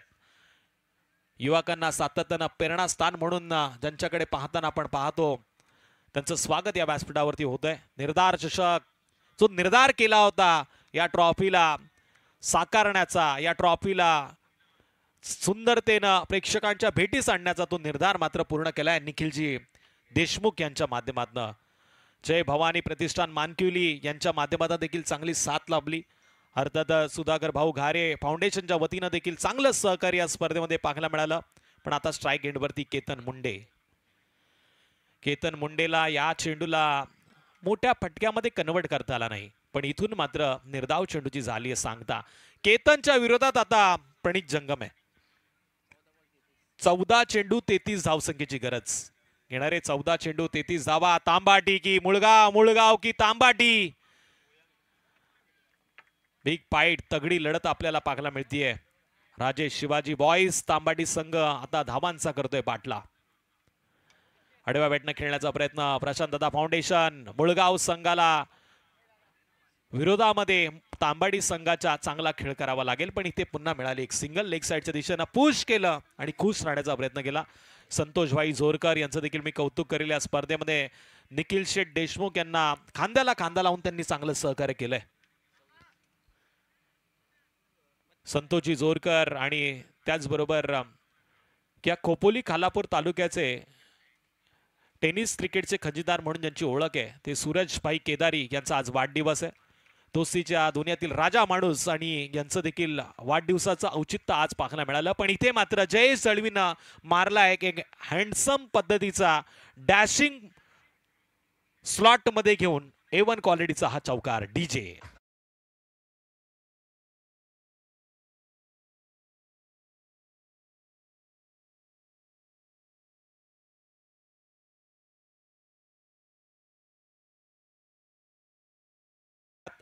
युवकांना सातत्यानं प्रेरणास्थान म्हणून ज्यांच्याकडे पाहताना आपण पाहतो त्यांचं स्वागत या व्यासपीठावरती होतंय. निर्धार चषक जो निर्धार केला होता या ट्रॉफीला साकारण्याचा, या ट्रॉफीला सुंदरतेनं प्रेक्षकांच्या भेटीस आणण्याचा तो निर्धार मात्र पूर्ण केलाय निखिलजी देशमुख यांच्या माध्यमातून. जय भवानी प्रतिष्ठान मानकिवली यांच्या माध्यमातून देखील चांगली साथ लाभली. अर्थात सुधाकर भाऊ घारे फाउंडेशनच्या वतीनं देखील चांगलं सहकार्य या स्पर्धेमध्ये पाहायला मिळालं. पण आता स्ट्राईक एंडवरती केतन मुंडेला या चेंडूला मोठ्या फटक्यामध्ये कन्वर्ट करता आला नाही. पण इथून मात्र निर्धाव चेंडूची झाली सांगता. केतनच्या विरोधात आता प्रणित जंगम आहे. 14 चेंडू 33 धावसंख्येची गरज. येणारे 14 चेंडू 33 धावा. तांबाटी की मुळगाव की तांबाटी. बिग फाईट तगडी लढत आपल्याला पाहायला मिळतीये. राजेश शिवाजी बॉईज तांबाटी संघ आता धावांचा करतोय बाटला. आडव्या बॅटने खेळण्याचा प्रयत्न प्रशांत दादा फाउंडेशन. मुळगाव संघाला विरोधामध्ये तांबाडी संघाचा चांगला खेळ करावा लागेल. पण इथे पुन्हा मिळाली एक सिंगल. लेग साईडच्या दिशेनं पुश केलं आणि खुश राहण्याचा प्रयत्न केला. संतोषभाई जोरकर यांचं देखील मी कौतुक करेल. या स्पर्धेमध्ये निखिल शेठ देशमुख यांना खांद्याला खांदा लावून त्यांनी चांगलं सहकार्य केलंय. संतोषजी जोरकर आणि त्याचबरोबर या खोपोली खालापूर तालुक्याचे टेनिस क्रिकेटचे खजिनदार म्हणून ज्यांची ओळख आहे ते सूरजभाई केदारी यांचा आज वाढदिवस आहे. दोस्तीच्या दुनियातील राजा माणूस आणि यांचं देखील वाढदिवसाचं औचित्य आज पाहायला मिळालं. पण इथे मात्र जयेश दळवीनं मारला एक हँडसम पद्धतीचा डॅशिंग स्लॉट मध्ये घेऊन A1 क्वालिटीचा हा चौकार डीजे.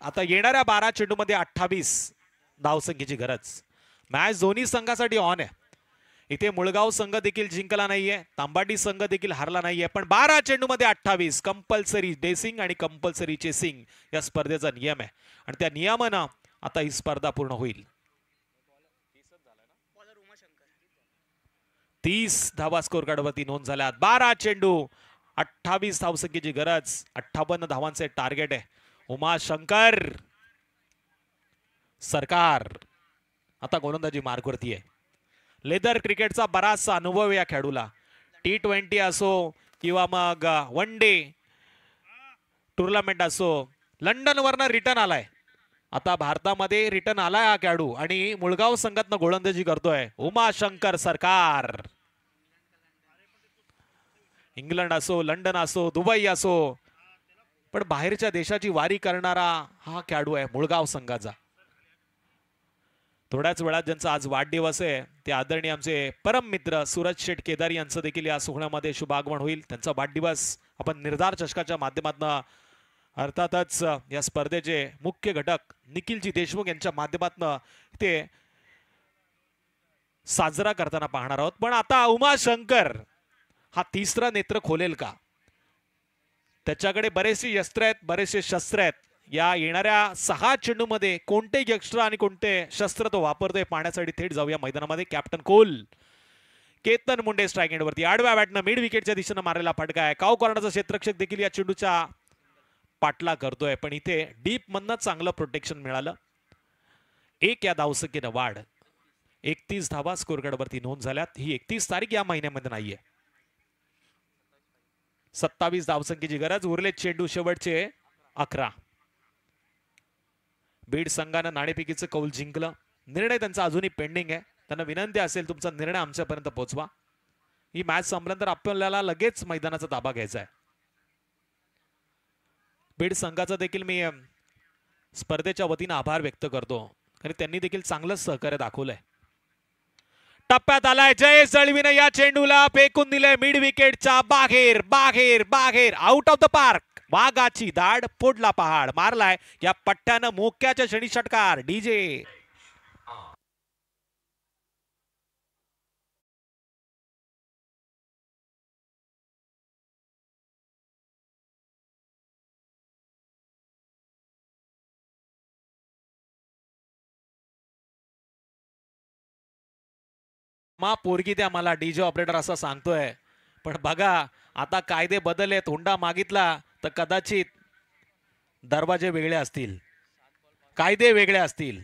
आता येणाऱ्या 12 चेंडूमध्ये 28 धावसंख्येची गरज. मॅच दोन्ही संघासाठी ऑन आहे. इथे मुळगाव संघ देखील जिंकला नाहीये, तांबाटी संघ देखील हारला नाहीये. पण 12 चेंडूमध्ये 28 कंपल्सरी डेसिंग आणि कंपल्सरी चेसिंग या स्पर्धेचा नियम आहे आणि त्या नियमानं आता ही स्पर्धा पूर्ण होईल. 30 धावा स्कोर कार्डवरती नोंद झाल्यात. 12 चेंडू 28 धावसंख्येची गरज, 58 धावांचे टार्गेट आहे. उमाशंकर सरकार आता गोलंदाजी मार्गवरती आहे. लेदर क्रिकेटचा बराचसा अनुभव या खेळाडूला. T20 असो किंवा मग वन डे टुर्नामेंट असो, लंडन वरनं रिटर्न आलाय, आता भारतामध्ये रिटर्न आलाय हा खेळाडू आणि मुळगाव संघातनं गोलंदाजी करतोय उमाशंकर सरकार. इंग्लंड असो, लंडन असो, दुबई असो, पण बाहेरच्या देशाची वारी करणारा हा खेळाडू आहे मुळगाव संघाचा. थोड्याच वेळात ज्यांचा आज वाढदिवस आहे ते आदरणीय आमचे परम मित्र सूरज शेठ केदारी यांचं देखील या सोहळ्यामध्ये शुभागमन होईल. त्यांचा वाढदिवस आपण निर्धार चषकाच्या माध्यमातून अर्थातच या स्पर्धेचे मुख्य घटक निखिलजी देशमुख यांच्या माध्यमातून ते साजरा करताना पाहणार आहोत. पण आता उमाशंकर हा तिसरा नेत्र खोलेल का? त्याच्याकडे बरेचसे अस्त्र आहेत, बरेचसे शस्त्र आहेत. या येणाऱ्या 6 चेंडूमध्ये कोणते यस्त्र आणि कोणते शस्त्र तो वापरतोय पाहण्यासाठी थेट जाऊया मैदानामध्ये. कॅप्टन कोल केतन मुंडे स्ट्राईक एंडवरती आडव्या बॅटनं मिड विकेटच्या दिशेनं मारलेला फटका आहे. काव कॉर्नरचा क्षेत्ररक्षक देखील या चेंडूचा पाठला करतोय, पण इथे डीप मधनं चांगलं प्रोटेक्शन मिळालं. 1 या धावसंख्येनं वाढ. 31 धावा स्कोर कार्डवरती नोंद झाल्यात. ही 31 तारीख या महिन्यामध्ये नाहीये. 27 धावसंख्येची गरज. उरले चेंडू शेवटचे 11. बीड संघानं नाणेफेकीचं कौल जिंकलं. निर्णय त्यांचा अजूनही पेंडिंग आहे. त्यांना विनंती असेल तुमचा निर्णय आमच्यापर्यंत पोहोचवा. ही मॅच संपल्यानंतर आपल्याला लगेच मैदानाचा ताबा घ्यायचा आहे. बीड संघाचा देखील मी स्पर्धेच्या वतीनं आभार व्यक्त करतो, कारण त्यांनी देखील चांगलं सहकार्य दाखवलंय. टप्प्यात आलाय जयेश दळवीनं या चेंडूला फेकून दिलंय मिड विकेटच्या बाहेर बाहेर बाहेर आउट ऑफ द पार्क. वाघाची दाढ फोडला पहाड मारलाय या पट्ट्यानं मोक्याच्या क्षणी षटकार डीजे. मा पोरगी द्या मला डीजे ऑपरेटर असं सांगतोय, पण बघा आता कायदे बदललेत. हुंडा मागितला तर कदाचित दरवाजे वेगळे असतील, कायदे वेगळे असतील,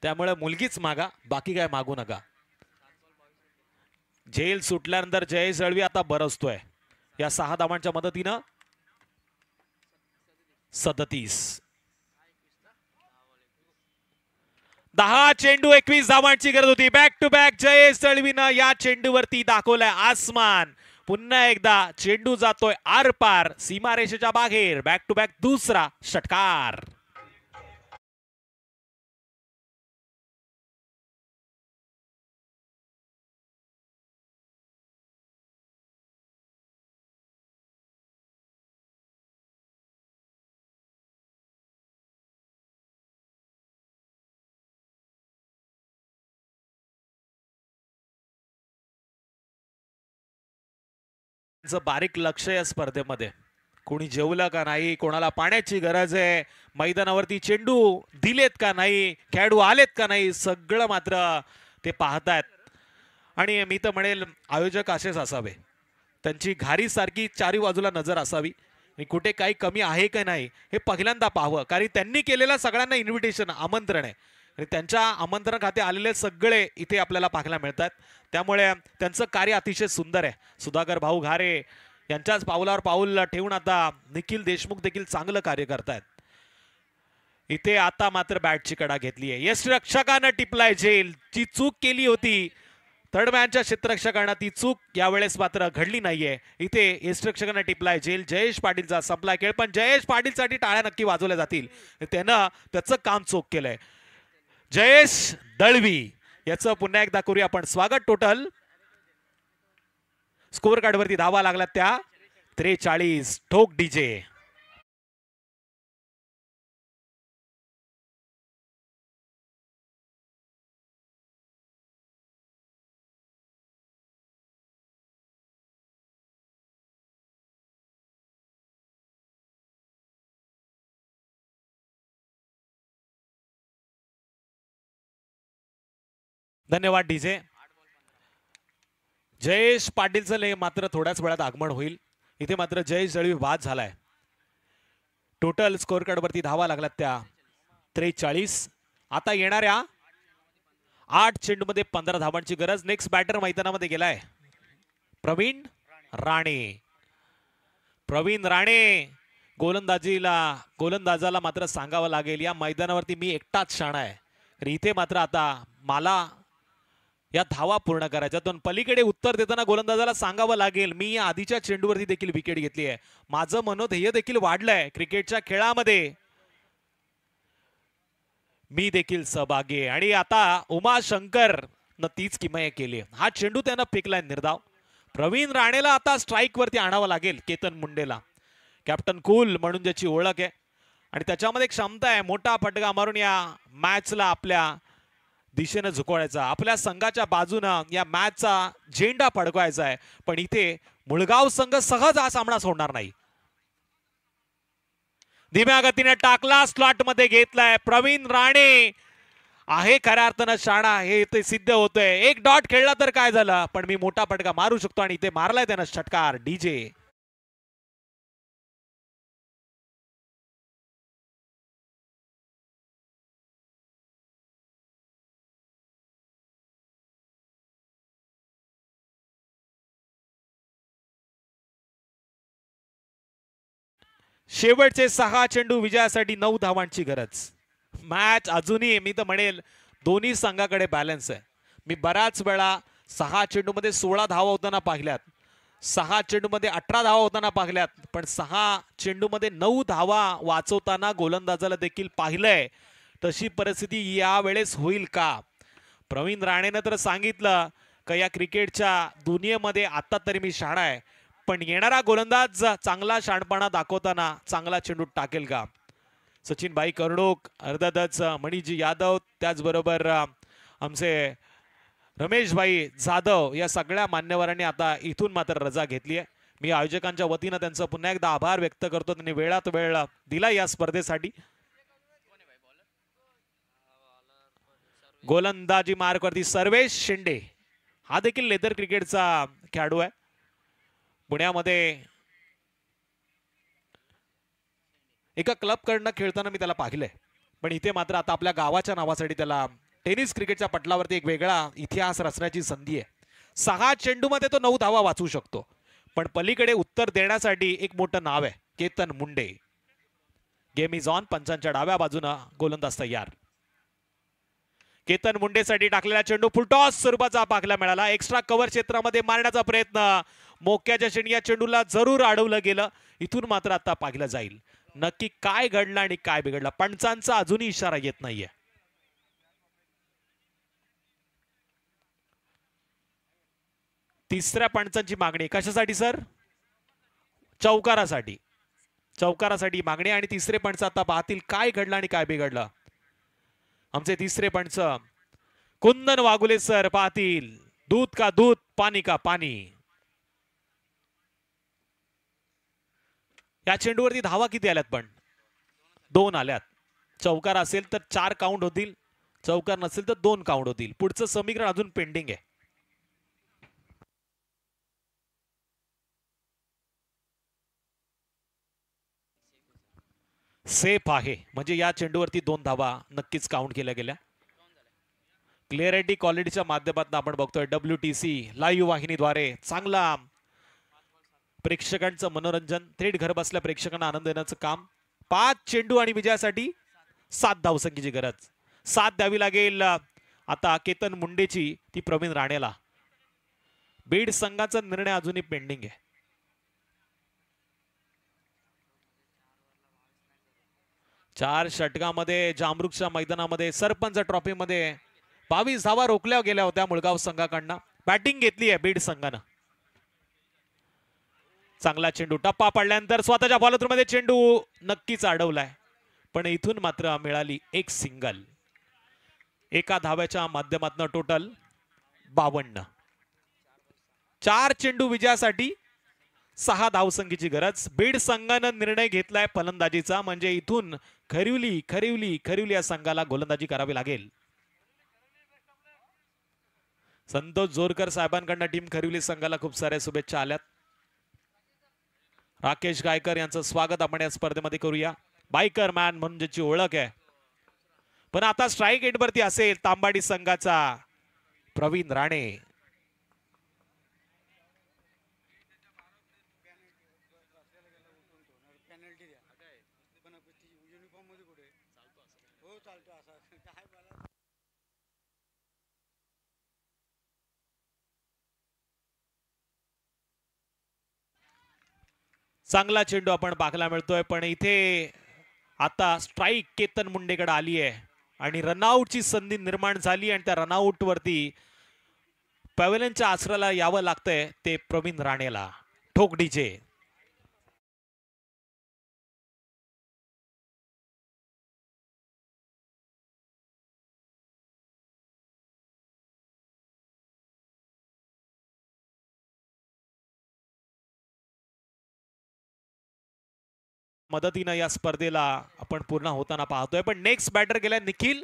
त्यामुळे मुलगीच मागा, बाकी काय मागू नका. जेल सुटल्यानंतर जयेश दळवी आता बरसतोय या 6 धावांच्या मदतीनं. 37 10 चेंडू 21 धावांची गरज होती. बॅक टू बॅक जयेश दळवीनं या चेंडूवरती दाखवलाय आसमान. पुन्हा एकदा चेंडू जातोय आरपार सीमारेषेच्या बाहेर. बॅक टू बॅक दुसरा षटकार. बारीक लक्ष या स्पर्धेमध्ये. कोणी जेवलं का नाही, कोणाला पाण्याची गरज आहे, मैदानावरती चेंडू दिलेत का नाही, खेळाडू आलेत का नाही, सगळं मात्र ते पाहतायत. आणि मी तर म्हणेल आयोजक असेच असावे, त्यांची घारी सारखी चारी बाजूला नजर असावी. कुठे काही कमी आहे का नाही हे पहिल्यांदा पाहावं, कारण त्यांनी केलेलं सगळ्यांना इन्व्हिटेशन आमंत्रण आहे आणि त्यांच्या आमंत्रण खाते आलेले सगळे इथे आपल्याला पाहायला मिळतात. त्यामुळे त्यांचं कार्य अतिशय सुंदर आहे. सुधाकर भाऊ घारे यांच्याच पाऊलावर पाऊल ठेवून आता निखिल देशमुख देखील चांगलं कार्य करतायत. इथे आता मात्र बॅटची कडा घेतली आहे. यष्टिरक्षकानं टिपलाय झेल. जी चूक केली होती थर्डमॅनच्या क्षेत्ररक्षकांना ती चूक यावेळेस मात्र घडली नाहीये. इथे यष्टिरक्षकांना टिपलाय झेल. जयेश पाटीलचा संपला खेळ, पण जयेश पाटीलसाठी टाळ्या नक्की वाजवल्या जातील. त्यानं त्याचं काम चोख केलंय. जयेश दळवी याचं पुन्हा एकदा करूया आपण स्वागत. टोटल स्कोअर कार्ड वरती धावा लागला त्या 43. ठोक डीजे. धन्यवाद डीजे. जयेश पाटीलचं मात्र थोड्याच वेळात आगमन होईल. इथे मात्र जयेश दळवी बाद झालाय. टोटल स्कोअर कार्ड वरती धावा लागल्यात त्या 43. आता येणाऱ्या 8 चेंडूमध्ये 15 धावांची गरज. नेक्स्ट बॅटर मैदानामध्ये गेलाय प्रवीण राणे. प्रवीण राणे गोलंदाजाला मात्र सांगावं लागेल या मैदानावरती मी एकटाच शाणा आहे. इथे मात्र आता मला या धावा पूर्ण करायच्या. दोन पलीकडे उत्तर देताना गोलंदाजाला सांगावं लागेल मी या आधीच्या चेंडूवरती देखील विकेट घेतली आहे. माझं मनोध्येय देखील वाढलंय. क्रिकेटच्या खेळामध्ये मी देखील सहभागी आहे. आणि आता उमाशंकर न तीच किमया केली. हा चेंडू त्यानं फेकलाय निर्धाव. प्रवीण राणेला आता स्ट्राईक वरती आणावं लागेल. केतन मुंडेला कॅप्टन कूल म्हणून ज्याची ओळख आहे आणि त्याच्यामध्ये क्षमता आहे मोठा फटका मारून या मॅचला आपल्या दिशेने झुकवायचा, आपल्या संघाच्या बाजूने या मॅचचा झेंडा फडकवायचा आहे. पण इथे मुळगाव संघ सहज हा सामना सोडणार नाही. धीम्या गतीने टाकला, स्लॉट मध्ये घेतलाय. प्रवीण राणे आहे खऱ्या अर्थानं शाणा, हे इथे सिद्ध होतंय. एक डॉट खेळला तर काय झालं, पण मी मोठा फटका मारू शकतो आणि इथे मारलाय त्यानं षटकार. डीजे शेवटचे 6 चेंडू विजयासाठी 9 धावांची गरज. मॅच अजूनही मी तर म्हणेल दोन्ही संघाकडे बॅलन्स आहे. मी बऱ्याच वेळा 6 चेंडूमध्ये 16 धावा होताना पाहिल्यात, 6 चेंडूमध्ये 18 धावा होताना पाहिल्यात, पण 6 चेंडूमध्ये 9 धावा वाचवताना गोलंदाजाला देखील पाहिलंय. तशी परिस्थिती यावेळेस होईल का? प्रवीण राणेनं तर सांगितलं का या क्रिकेटच्या दुनियेमध्ये आता तरी मी शाणा आहे, पण येणारा गोलंदाज चांगला शाणपणा दाखवताना चांगला चेंडू टाकेल का? सचिन भाई कर्णोक, अर्धादच मणिजी यादव, त्याचबरोबर आमचे रमेश भाई जाधव या सगळ्या मान्यवरांनी आता इथून मात्र रजा घेतली आहे. मी आयोजकांच्या वतीनं त्यांचं पुन्हा एकदा आभार व्यक्त करतो. त्यांनी वेळात वेळ दिला या स्पर्धेसाठी. गोलंदाजी मार्कवरती सर्वेश शिंदे, हा देखील लेदर क्रिकेटचा खेळाडू आहे. पुण्यामध्ये एका क्लब कडनं खेळताना मी त्याला पाहिलंय, पण इथे मात्र आता आपल्या गावाच्या नावासाठी त्याला टेनिस क्रिकेटच्या पटलावरती एक वेगळा इतिहास रचण्याची संधी आहे. 6 चेंडूमध्ये तो 9 धावा वाचू शकतो, पण पलीकडे उत्तर देण्यासाठी एक मोठं नाव आहे, Ketan Munde. Game is on. पंचांच्या डाव्या बाजूनं गोलंदाज तयार. केतन मुंडेसाठी टाकलेला चेंडू फुलटॉस स्वरूपाचा पाहायला मिळाला. एक्स्ट्रा कव्हर क्षेत्रामध्ये मारण्याचा प्रयत्न, मोक्याच्या क्षणी या चेंडूला जरूर अडवलं गेलं. इथून मात्र आता पाहिलं जाईल नक्की काय घडलं आणि काय बिघडलं. पंचांचा अजूनही इशारा येत नाहीये. तिसऱ्या पंचांची मागणी कशासाठी सर? चौकारासाठी. चौकारासाठी मागणी आणि तिसरे पंच आता पाहतील काय घडलं आणि काय बिघडलं. आमचे तिसरे पंच कुंदन वाघुले सर पाहतील दूध का दूध, पाणी का पाणी. या चेंडूवरती धावा किती आल्यात? पण 2 आल्यात. चौकार असेल तर 4 काउंट होतील, चौकार नसेल तर 2 काउंट होतील. पुढचं समीकरण अजून पेंडिंग आहे. सेफ आहे म्हणजे या चेंडूवरती 2 धावा नक्कीच काउंट केल्या गेल्या. क्लिअरिटी क्वालिटीच्या माध्यमातून आपण बघतोय WTC लाईव्ह वाहिनीद्वारे चांगला प्रेक्षकांचं मनोरंजन थेट घर बसल्या प्रेक्षकांना आनंद देण्याचं काम. 5 चेंडू आणि विजयासाठी 7 धावसंख्येची गरज. 7 द्यावी लागेल आता केतन मुंडेची ती प्रवीण राणेला. बीड संघाचा निर्णय अजूनही पेंडिंग आहे. चार षटकामध्ये जामरुखच्या मैदानामध्ये सरपंच ट्रॉफीमध्ये 22 धावा रोखल्या गेल्या होत्या मुळगाव संघाकडनं. बॅटिंग घेतली आहे बीड संघानं. चांगला चेंडू टप्पा पडल्यानंतर स्वतःच्या बॉलरमध्ये चेंडू नक्कीच अडवलाय, पण इथून मात्र मिळाली एक सिंगल. एका धाव्याच्या माध्यमातून टोटल 52. 4 चेंडू विजयासाठी 6 धावसंख्येची गरज. बीड संघानं निर्णय घेतलाय फलंदाजीचा, म्हणजे इथून खरिवली या संघाला गोलंदाजी करावी लागेल. संतोष जोरकर साहेबांकडून टीम खरिवली संघाला खूप साऱ्या शुभेच्छा आल्यात. राकेश गायकर यांचं स्वागत आपण या स्पर्धेमध्ये करूया. बायकर मॅन म्हणून ज्याची ओळख आहे, पण आता स्ट्राईक एंडवरती असेल तांबाडी संघाचा प्रवीण राणे. चांगला चेंडू आपण पाहायला मिळतोय, पण इथे आता स्ट्राईक केतन मुंडेकडे आली आहे आणि रनआउटची संधी निर्माण झाली आणि त्या रनआउट वरती पॅव्हेलियनच्या आसराला यावं लागतंय ते प्रवीण राणेला. ठोक डीजे. मदतीनं या स्पर्धेला आपण पूर्ण होताना पाहतोय, पण नेक्स्ट बॅटर गेलाय निखिल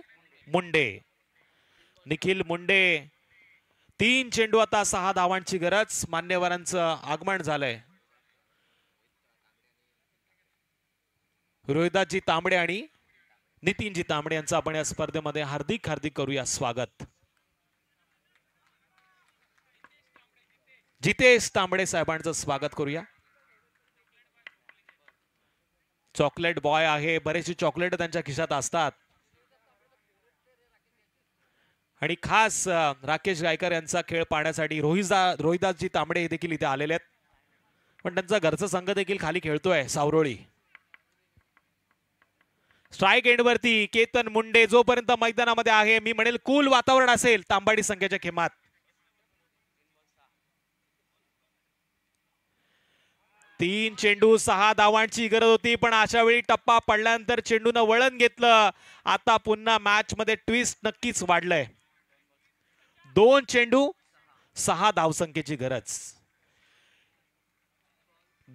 मुंडे. निखिल मुंडे 3 चेंडू आता 6 धावांची गरज. मान्यवरांचं आगमन झालंय. रोहिदासजी तांबडे आणि नितीनजी तांबडे यांचं आपण या स्पर्धेमध्ये हार्दिक करूया स्वागत. जितेश तांबडे साहेबांचं स्वागत करूया. चॉकलेट बॉय आहे, बरेचसे चॉकलेट त्यांच्या खिशात असतात आणि खास राकेश गायकर यांचा खेळ पाहण्यासाठी रोहिदासजी तांबडे देखील इथे आलेले आहेत, पण त्यांचा घरचा संघ देखील खाली खेळतोय सावरोळी. स्ट्राईक एंडवरती केतन मुंडे जोपर्यंत मैदानामध्ये आहे, मी म्हणेल कूल वातावरण असेल तांबाडी संघाच्या खेमात. तीन चेंडू 6 धावांची गरज होती, पण अशा वेळी टप्पा पडल्यानंतर चेंडूनं वळण घेतलं. आता पुन्हा मॅच मध्ये ट्विस्ट नक्कीच वाढलंय. 2 चेंडू 6 धावसंख्येची गरज.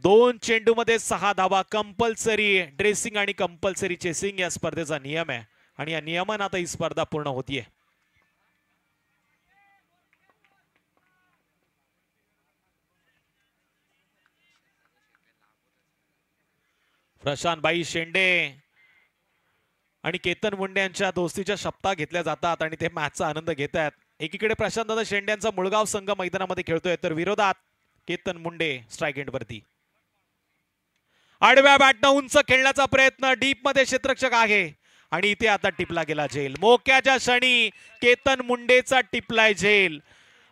2 चेंडू मध्ये 6 धावा. कंपल्सरी ड्रेसिंग आणि कंपल्सरी चेसिंग या स्पर्धेचा नियम आहे आणि या नियमानं आता ही स्पर्धा पूर्ण होतीये. प्रशांतबाई शेंडे आणि केतन मुंडे यांच्या दोस्तीच्या शपथा घेतल्या जातात आणि ते मॅचचा आनंद घेत आहेत. एकीकडे प्रशांतदादा शेंडे यांचा मुळगाव संघ मैदानामध्ये खेळतोय, तर विरोधात केतन मुंडे स्ट्राईक एंडवरती. आडव्या बॅटनं उंच खेळण्याचा प्रयत्न. डीप मध्ये क्षेत्ररक्षक आहे आणि इथे आता टिपला गेला झेल. मोक्याच्या क्षणी केतन मुंडेचा टिपलाय झेल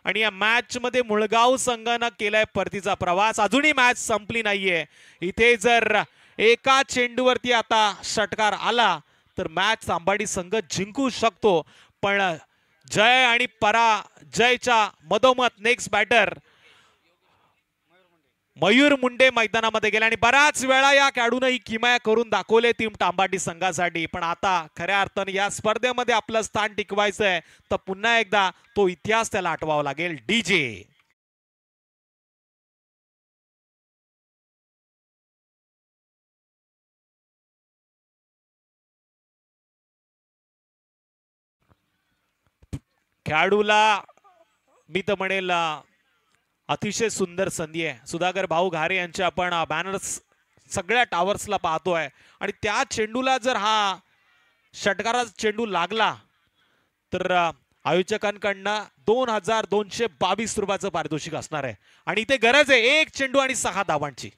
आणि या मॅच मध्ये मुळगाव संघानं केलाय परतीचा प्रवास. अजूनही मॅच संपली नाहीये. इथे जर एका चेंडूवरती आता षटकार आला तर मॅच तांबाडी संघ जिंकू शकतो, पण जय आणि पराजयच्या मधोमध नेक्स्ट बॅटर मयूर मुंडे मैदानामध्ये गेले आणि बराच वेळा या खेळाडूने ही किमया करून दाखवले टीम तांबाडी संघासाठी. पण आता खऱ्या अर्थाने या स्पर्धेमध्ये आपलं स्थान टिकवायचंय, तर पुन्हा एकदा तो इतिहास त्याला आठवावा लागेल. डीजे. खेळाडूला मी तर म्हणेल अतिशय सुंदर संधी आहे. सुधाकर भाऊ घारे यांचे आपण बॅनर्स सगळ्या टावर्सला पाहतोय आणि त्या चेंडूला जर हा षटकाराचा चेंडू लागला तर आयोजकांकडनं 2222 रुपयाचं पारितोषिक असणार आहे आणि इथे गरज आहे 1 चेंडू आणि 6 धावांची.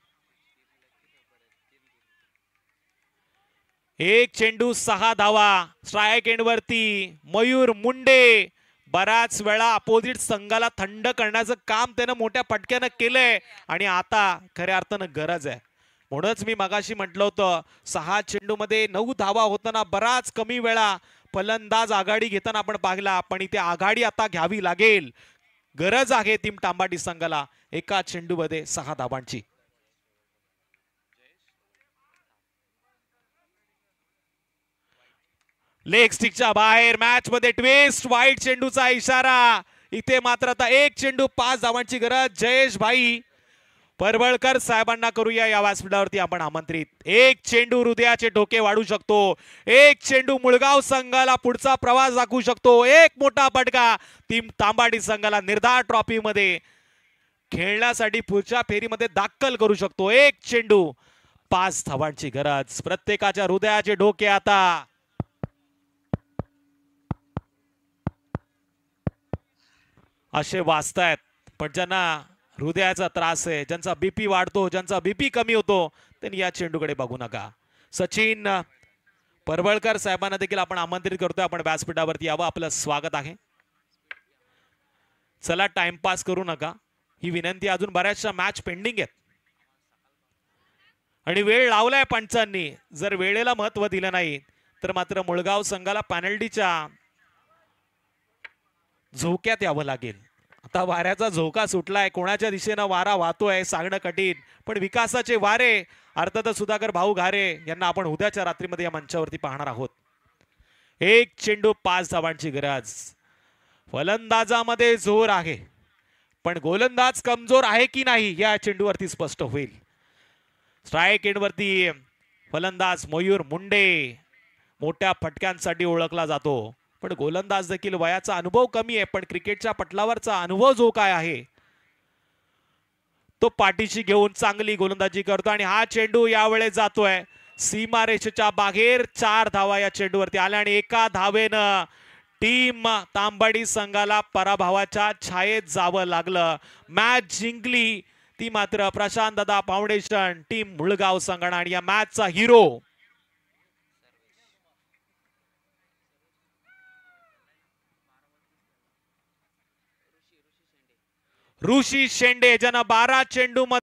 1 चेंडू 6 धावा. स्ट्राईक एंड वरती मयूर मुंडे. बराच वेळा अपोजिट संघाला थंड करण्याचं काम त्यानं मोठ्या फटक्यानं केलंय आणि आता खऱ्या अर्थानं गरज आहे. म्हणूनच मी मगाशी म्हटलं होतं 6 चेंडू मध्ये 9 धावा होताना बराच कमी वेळा फलंदाज आघाडी घेताना आपण पाहिला, पण इथे आघाडी आता घ्यावी लागेल. गरज आहे टीम तांबाटी संघाला एका चेंडू मध्ये 6 धावांची. लेग स्टिकच्या बाहेर मॅच मध्ये ट्विस्ट. वाईट चेंडूचा इशारा. इथे मात्र आता 1 चेंडू 5 धावांची गरज. जयेश भाई परवळकर साहेबांना करूया या व्यासपीठावरती आपण आमंत्रित. 1 चेंडू हृदयाचे ठोके वाढू शकतो. 1 चेंडू मुळगाव संघाला पुढचा प्रवास दाखवू शकतो. एक मोठा फटका टीम तांबाटी संघाला निर्धार ट्रॉफी मध्ये खेळण्यासाठी पुढच्या फेरीमध्ये दाखल करू शकतो. 1 चेंडू 5 धावांची गरज. प्रत्येकाच्या हृदयाचे ठोके आता असे वाचतायत, पण ज्यांना हृदयाचा त्रास आहे, ज्यांचा बीपी वाढतो, ज्यांचा बीपी कमी होतो, त्यांनी या चेंडूकडे बघू नका. सचिन परवळकर साहेबांना देखील आपण आमंत्रित करतोय. आपण व्यासपीठावरती यावं. आपलं स्वागत आहे. चला टाइमपास करू नका ही विनंती. अजून बऱ्याचशा मॅच पेंडिंग आहेत आणि वेळ लावलाय पंचांनी. जर वेळेला महत्व दिलं नाही तर मात्र मुळगाव संघाला पेनल्टीच्या झोक्यात यावं लागेल. आता वाऱ्याचा झोका सुटलाय. कोणाच्या दिशेनं वारा वाहतोय सांगणं कठीण, पण विकासाचे वारे अर्थातच सुधाकर भाऊ घारे यांना आपण उद्याच्या रात्रीमध्ये या मंचावरती पाहणार आहोत. 1 चेंडू 5 धावांची गरज. फलंदाजामध्ये जोर आहे, पण गोलंदाज कमजोर आहे की नाही या चेंडूवरती स्पष्ट होईल. स्ट्राईक एंडवरती फलंदाज मयूर मुंडे मोठ्या फटक्यांसाठी ओळखला जातो, पण गोलंदाज देखील वयाचा अनुभव कमी आहे, पण क्रिकेटच्या पटलावरचा अनुभव जो काय आहे तो पाठीशी घेऊन चांगली गोलंदाजी करतो आणि हा चेंडू यावेळेस जातोय सीमारेषेच्या बाहेर. 4 धावा या चेंडूवरती आल्या आणि एका धावेनं टीम तांबाडी संघाला पराभवाच्या छायेत जावं लागलं. मॅच जिंकली ती मात्र प्रशांत दादा फाउंडेशन टीम मुळगाव संघानं आणि या मॅचचा हिरो ऋषी शेंडे ज्यानं 12 चेंडू